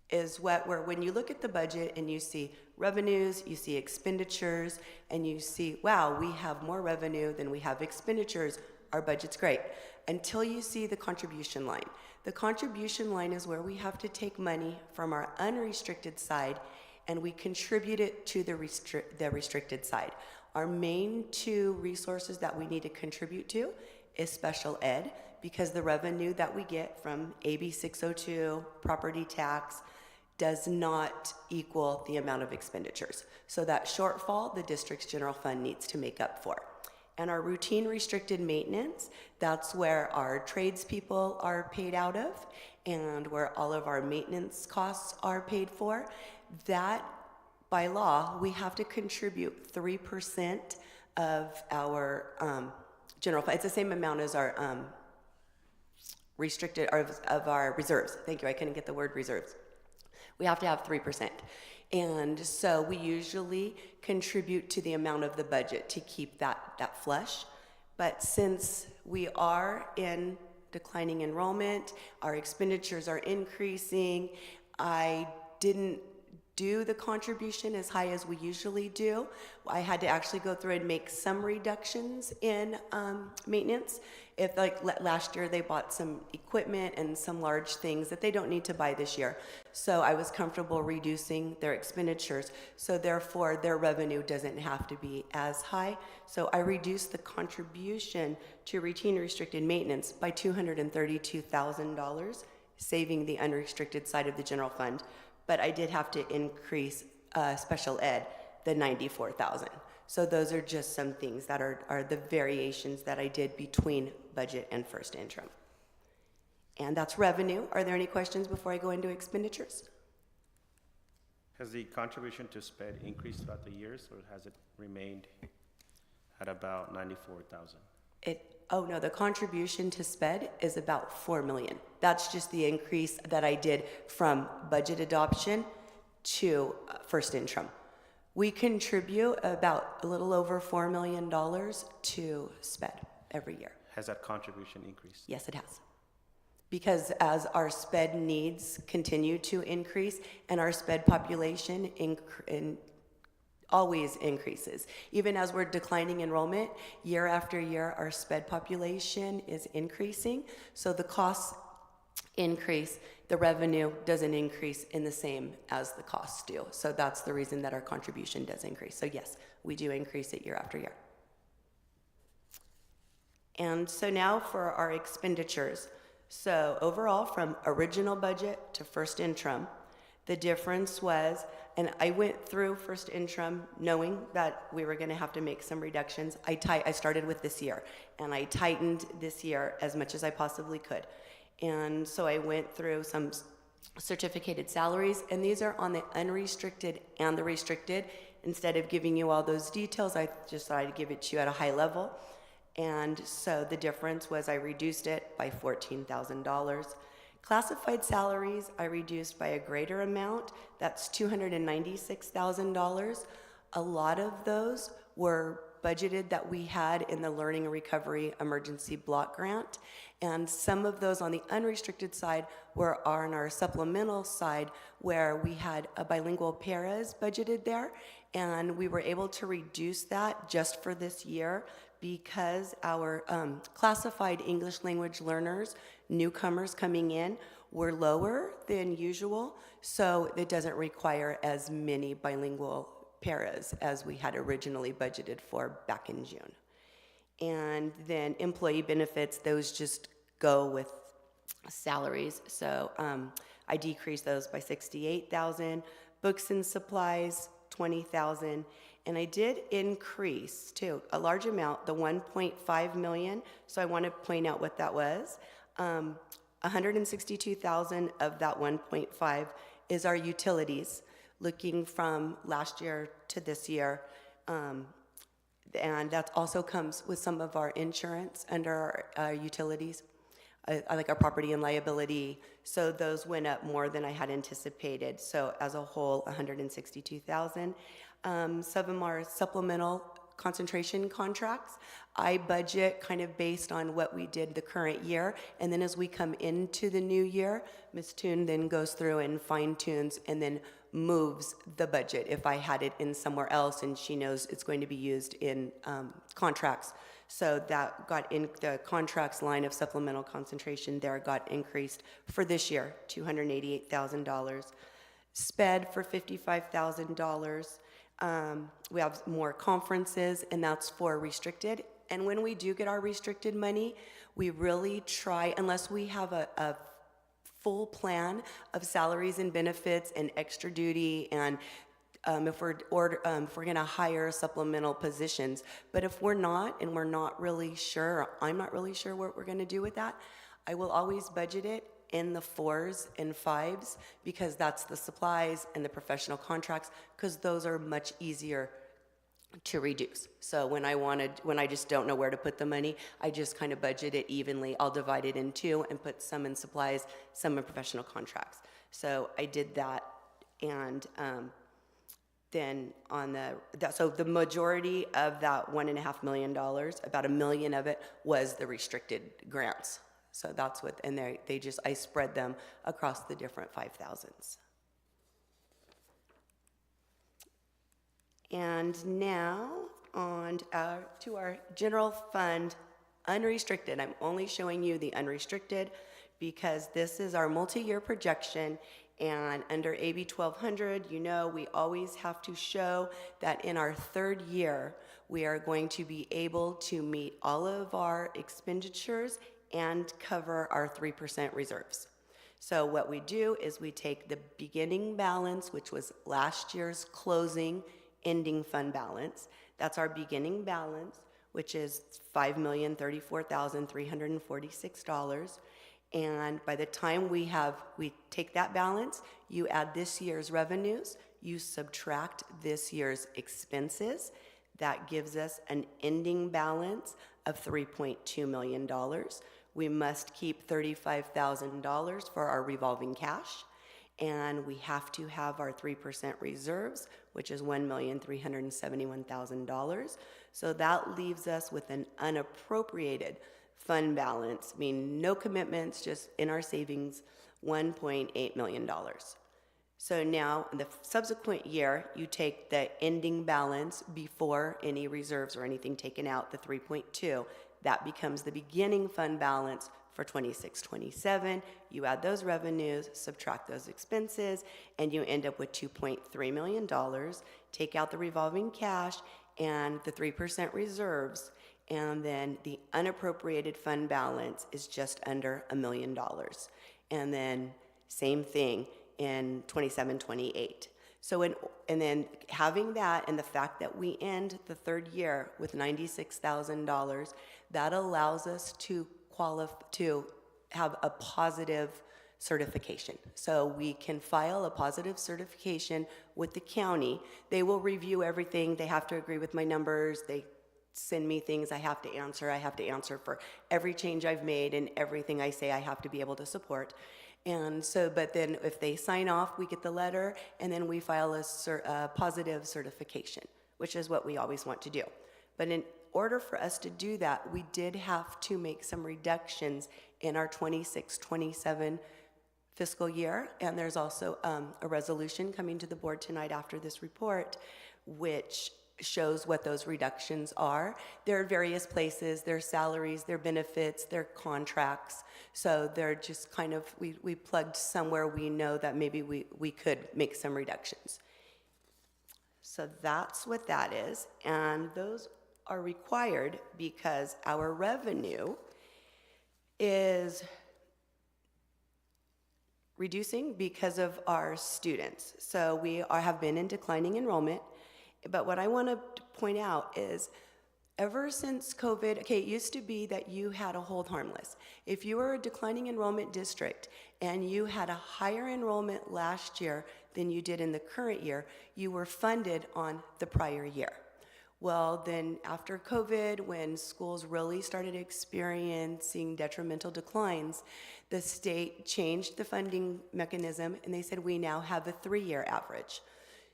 is where when you look at the budget and you see revenues, you see expenditures, and you see, wow, we have more revenue than we have expenditures, our budget's great. Until you see the contribution line. The contribution line is where we have to take money from our unrestricted side and we contribute it to the restricted side. Our main two resources that we need to contribute to is special ed, because the revenue that we get from AB 602, property tax, does not equal the amount of expenditures. So that shortfall, the district's general fund needs to make up for. And our routine restricted maintenance, that's where our tradespeople are paid out of and where all of our maintenance costs are paid for. That, by law, we have to contribute 3% of our general fund. It's the same amount as our restricted, of our reserves. Thank you, I couldn't get the word reserves. We have to have 3%. And so we usually contribute to the amount of the budget to keep that flush. But since we are in declining enrollment, our expenditures are increasing, I didn't do the contribution as high as we usually do. I had to actually go through and make some reductions in maintenance. If like last year they bought some equipment and some large things that they don't need to buy this year. So I was comfortable reducing their expenditures. So therefore their revenue doesn't have to be as high. So I reduced the contribution to routine restricted maintenance by $232,000, saving the unrestricted side of the general fund. But I did have to increase special ed, the $94,000. So those are just some things that are the variations that I did between budget and first interim. And that's revenue. Are there any questions before I go into expenditures? Has the contribution to SPED increased throughout the years, or has it remained at about $94,000? Oh no, the contribution to SPED is about $4 million. That's just the increase that I did from budget adoption to first interim. We contribute about a little over $4 million to SPED every year. Has that contribution increased? Yes, it has. Because as our SPED needs continue to increase and our SPED population always increases. Even as we're declining enrollment, year after year, our SPED population is increasing. So the costs increase, the revenue doesn't increase in the same as the costs do. So that's the reason that our contribution does increase. So yes, we do increase it year after year. And so now for our expenditures. So overall, from original budget to first interim, the difference was, and I went through first interim knowing that we were going to have to make some reductions. I started with this year, and I tightened this year as much as I possibly could. And so I went through some certificated salaries, and these are on the unrestricted and the restricted. Instead of giving you all those details, I just thought I'd give it to you at a high level. And so the difference was I reduced it by $14,000. Classified salaries, I reduced by a greater amount. That's $296,000. A lot of those were budgeted that we had in the Learning and Recovery Emergency Block Grant. And some of those on the unrestricted side are on our supplemental side, where we had a bilingual paras budgeted there. And we were able to reduce that just for this year because our classified English language learners, newcomers coming in, were lower than usual. So it doesn't require as many bilingual paras as we had originally budgeted for back in June. And then employee benefits, those just go with salaries. So I decreased those by 68,000. Books and supplies, 20,000. And I did increase too, a large amount, the 1.5 million. So I want to point out what that was. 162,000 of that 1.5 is our utilities, looking from last year to this year. And that also comes with some of our insurance under our utilities, like our property and liability. So those went up more than I had anticipated. So as a whole, 162,000. Some of our supplemental concentration contracts, I budget kind of based on what we did the current year. And then as we come into the new year, Ms. Toon then goes through and fine tunes and then moves the budget if I had it in somewhere else and she knows it's going to be used in contracts. So that got in the contracts line of supplemental concentration there got increased for this year, $288,000. SPED for $55,000. We have more conferences, and that's for restricted. And when we do get our restricted money, we really try, unless we have a full plan of salaries and benefits and extra duty, and if we're going to hire supplemental positions. But if we're not, and we're not really sure, I'm not really sure what we're going to do with that, I will always budget it in the 4s and 5s, because that's the supplies and the professional contracts, because those are much easier to reduce. So when I just don't know where to put the money, I just kind of budget it evenly. I'll divide it in 2 and put some in supplies, some in professional contracts. So I did that, and then so the majority of that $1.5 million, about $1 million of it was the restricted grants. So that's what, and I spread them across the different 5,000s. And now on to our general fund unrestricted. I'm only showing you the unrestricted because this is our multi-year projection. And under AB 1200, you know, we always have to show that in our 3rd year, we are going to be able to meet all of our expenditures and cover our 3% reserves. So what we do is we take the beginning balance, which was last year's closing ending fund balance. That's our beginning balance, which is $5,034,346. And by the time we take that balance, you add this year's revenues, you subtract this year's expenses. That gives us an ending balance of $3.2 million. We must keep $35,000 for our revolving cash, and we have to have our 3% reserves, which is $1,371,000. So that leaves us with an unappropriated fund balance, meaning no commitments, just in our savings, $1.8 million. So now, in the subsequent year, you take the ending balance before any reserves or anything taken out, the 3.2. That becomes the beginning fund balance for 26-27. You add those revenues, subtract those expenses, and you end up with $2.3 million. Take out the revolving cash and the 3% reserves, and then the unappropriated fund balance is just under $1 million. And then same thing in 27-28. So and then having that and the fact that we end the 3rd year with $96,000, that allows us to have a positive certification. So we can file a positive certification with the county. They will review everything. They have to agree with my numbers. They send me things I have to answer. I have to answer for every change I've made, and everything I say I have to be able to support. And so, but then if they sign off, we get the letter, and then we file a positive certification, which is what we always want to do. But in order for us to do that, we did have to make some reductions in our 26-27 fiscal year. And there's also a resolution coming to the board tonight after this report, which shows what those reductions are. They're at various places, their salaries, their benefits, their contracts. So they're just kind of, we plugged somewhere we know that maybe we could make some reductions. So that's what that is. And those are required because our revenue is reducing because of our students. So we have been in declining enrollment. But what I want to point out is ever since COVID, okay, it used to be that you had a hold harmless. If you were a declining enrollment district and you had a higher enrollment last year than you did in the current year, you were funded on the prior year. Well, then after COVID, when schools really started experiencing detrimental declines, the state changed the funding mechanism and they said we now have a 3-year average.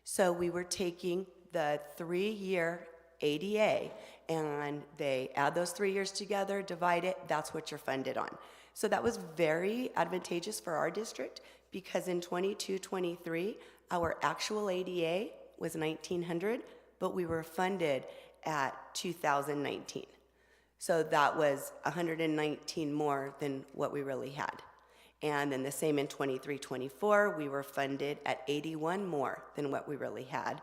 So we were taking the 3-year ADA and they add those 3 years together, divide it, that's what you're funded on. So that was very advantageous for our district because in 22-23, our actual ADA was 1,900, but we were funded at 2019. So that was 119 more than what we really had. And then the same in 23-24, we were funded at 81 more than what we really had.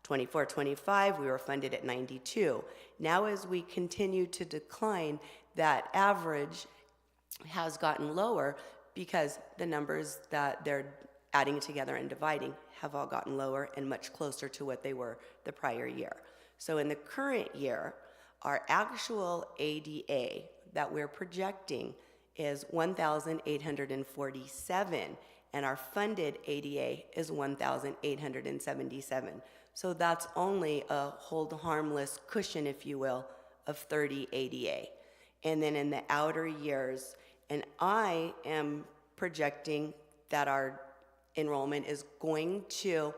24-25, we were funded at 92. Now as we continue to decline, that average has gotten lower because the numbers that they're adding together and dividing have all gotten lower and much closer to what they were the prior year. So in the current year, our actual ADA that we're projecting is 1,847, and our funded ADA is 1,877. So that's only a hold harmless cushion, if you will, of 30 ADA. And then in the outer years, and I am projecting that our enrollment is going to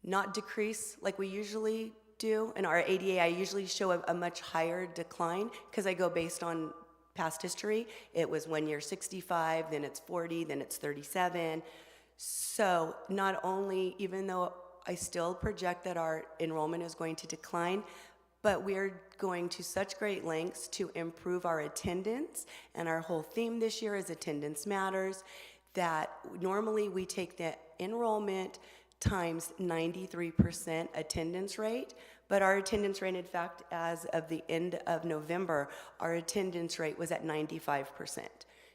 not decrease like we usually do. In our ADA, I usually show a much higher decline because I go based on past history. It was 1 year 65, then it's 40, then it's 37. So not only, even though I still project that our enrollment is going to decline, but we're going to such great lengths to improve our attendance. And our whole theme this year is attendance matters, that normally we take the enrollment times 93% attendance rate, but our attendance rate, in fact, as of the end of November, our attendance rate was at 95%.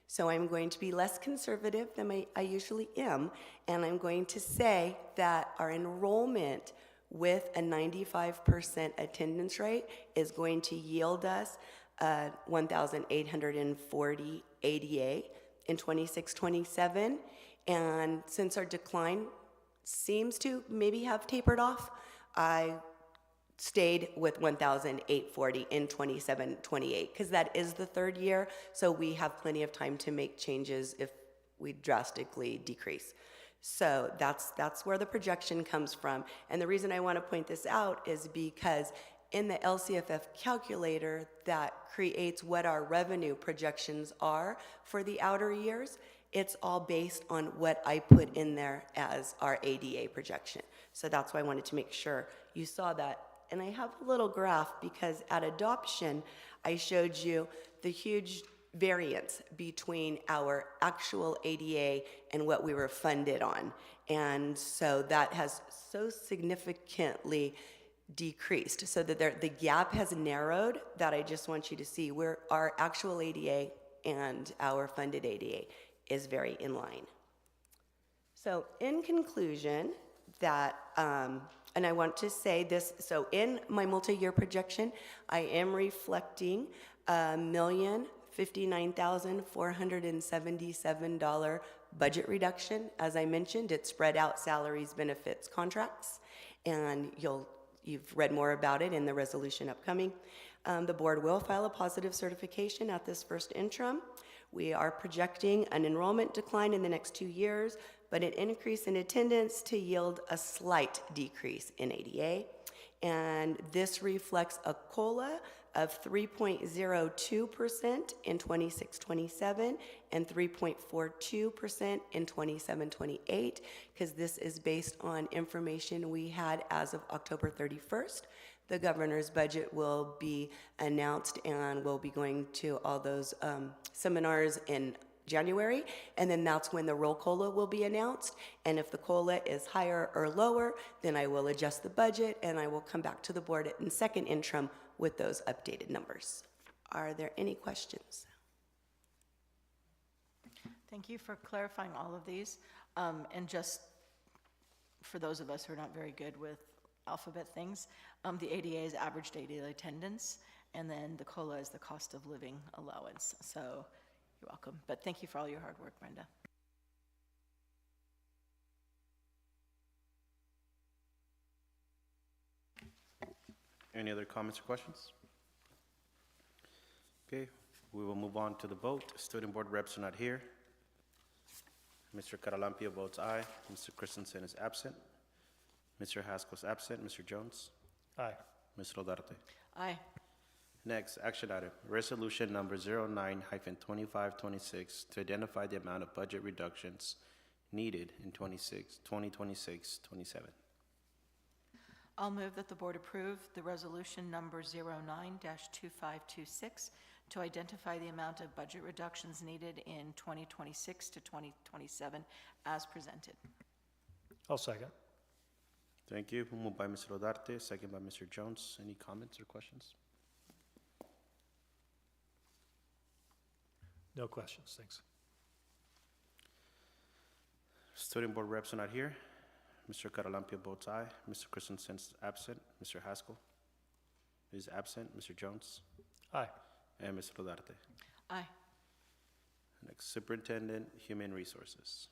So I'm going to be less conservative than I usually am, and I'm going to say that our enrollment with a 95% attendance rate is going to yield us 1,840 ADA in 26-27. And since our decline seems to maybe have tapered off, I stayed with 1,840 in 27-28 because that is the 3rd year, so we have plenty of time to make changes if we drastically decrease. So that's where the projection comes from. And the reason I want to point this out is because in the LCFF calculator that creates what our revenue projections are for the outer years, it's all based on what I put in there as our ADA projection. So that's why I wanted to make sure you saw that. And I have a little graph because at adoption, I showed you the huge variance between our actual ADA and what we were funded on. And so that has so significantly decreased so that the gap has narrowed that I just want you to see where our actual ADA and our funded ADA is very in line. So in conclusion, that, and I want to say this, so in my multi-year projection, I am reflecting $1,059,477 budget reduction. As I mentioned, it's spread out salaries, benefits, contracts, and you've read more about it in the resolution upcoming. The board will file a positive certification at this first interim. We are projecting an enrollment decline in the next 2 years, but an increase in attendance to yield a slight decrease in ADA. and this reflects a COLA of 3.02% in 26-27 and 3.42% in 27-28, because this is based on information we had as of October 31st. The governor's budget will be announced, and we'll be going to all those seminars in January, and then that's when the roll COLA will be announced. And if the COLA is higher or lower, then I will adjust the budget, and I will come back to the board in second interim with those updated numbers. Are there any questions? Thank you for clarifying all of these. And just for those of us who are not very good with alphabet things, the ADA is average daily attendance, and then the COLA is the cost of living allowance. So you're welcome. But thank you for all your hard work, Brenda. Any other comments or questions? Okay, we will move on to the vote. Student board reps are not here. Mr. Caralampio votes aye. Mr. Christensen is absent. Mr. Haskell is absent. Mr. Jones? Aye. Ms. Rodarte? Aye. Next, action item, resolution number 09-2526 to identify the amount of budget reductions needed in 2026-27. I'll move that the board approve the resolution number 09-2526 to identify the amount of budget reductions needed in 2026 to 2027 as presented. I'll second. Thank you. Moved by Ms. Rodarte, second by Mr. Jones. Any comments or questions? No questions, thanks. Student board reps are not here. Mr. Caralampio votes aye. Mr. Christensen is absent. Mr. Haskell is absent. Mr. Jones? Aye. And Ms. Rodarte. Aye. Next, Superintendent, Human Resources.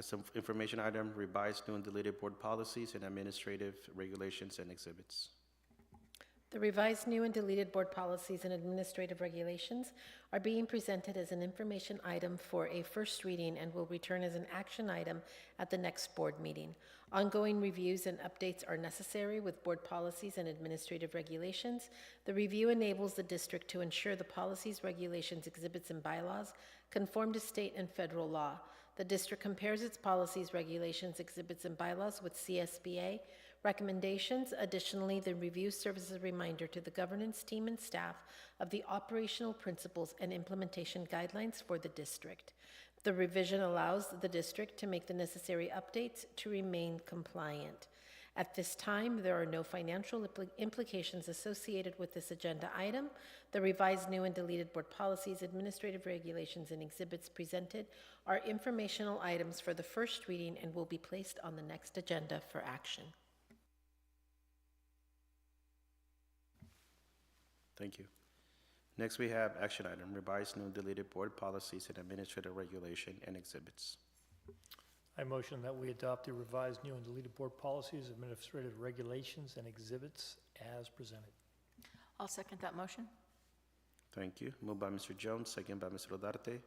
Some information item, revised new and deleted board policies and administrative regulations and exhibits. The revised new and deleted board policies and administrative regulations are being presented as an information item for a first reading and will return as an action item at the next board meeting. Ongoing reviews and updates are necessary with board policies and administrative regulations. The review enables the district to ensure the policies, regulations, exhibits, and bylaws conform to state and federal law. The district compares its policies, regulations, exhibits, and bylaws with CSBA recommendations. Additionally, the review serves as a reminder to the governance team and staff of the operational principles and implementation guidelines for the district. The revision allows the district to make the necessary updates to remain compliant. At this time, there are no financial implications associated with this agenda item. The revised new and deleted board policies, administrative regulations, and exhibits presented are informational items for the first reading and will be placed on the next agenda for action. Thank you. Next, we have action item, revised new and deleted board policies and administrative regulation and exhibits. I motion that we adopt the revised new and deleted board policies, administrative regulations, and exhibits as presented. I'll second that motion. Thank you. Moved by Mr. Jones, second by Ms. Rodarte.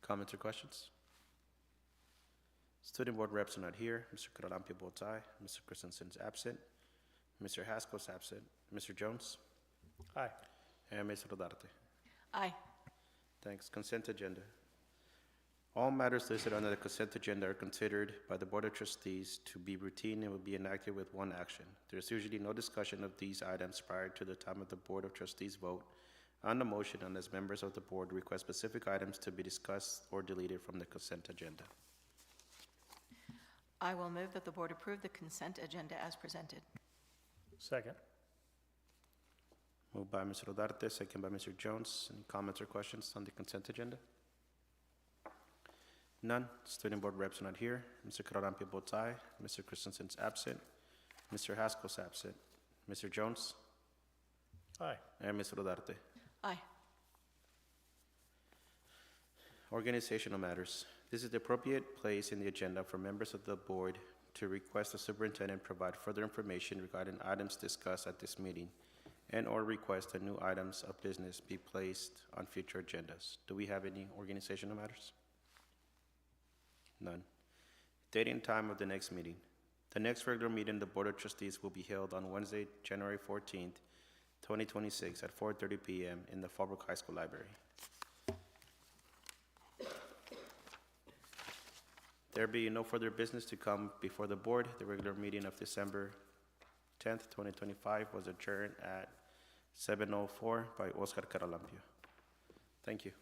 Comments or questions? Student board reps are not here. Mr. Caralampio votes aye. Mr. Christensen is absent. Mr. Haskell is absent. Mr. Jones? Aye. And Ms. Rodarte. Aye. Thanks. Consent agenda. All matters listed under the consent agenda are considered by the Board of Trustees to be routine and will be enacted with one action. There is usually no discussion of these items prior to the time of the Board of Trustees vote on the motion unless members of the board request specific items to be discussed or deleted from the consent agenda. I will move that the board approve the consent agenda as presented. Second. Moved by Ms. Rodarte, second by Mr. Jones. Any comments or questions on the consent agenda? None. Student board reps are not here. Mr. Caralampio votes aye. Mr. Christensen is absent. Mr. Haskell is absent. Mr. Jones? Aye. And Ms. Rodarte. Aye. Organizational matters. This is the appropriate place in the agenda for members of the board to request the superintendent provide further information regarding items discussed at this meeting and or request that new items of business be placed on future agendas. Do we have any organizational matters? None. Date and time of the next meeting. The next regular meeting of the Board of Trustees will be held on Wednesday, January 14th, 2026 at 4:30 p.m. in the Fallbrook High School Library. There being no further business to come before the board, the regular meeting of December 10th, 2025 was adjourned at 7:04 by Oscar Caralampio. Thank you.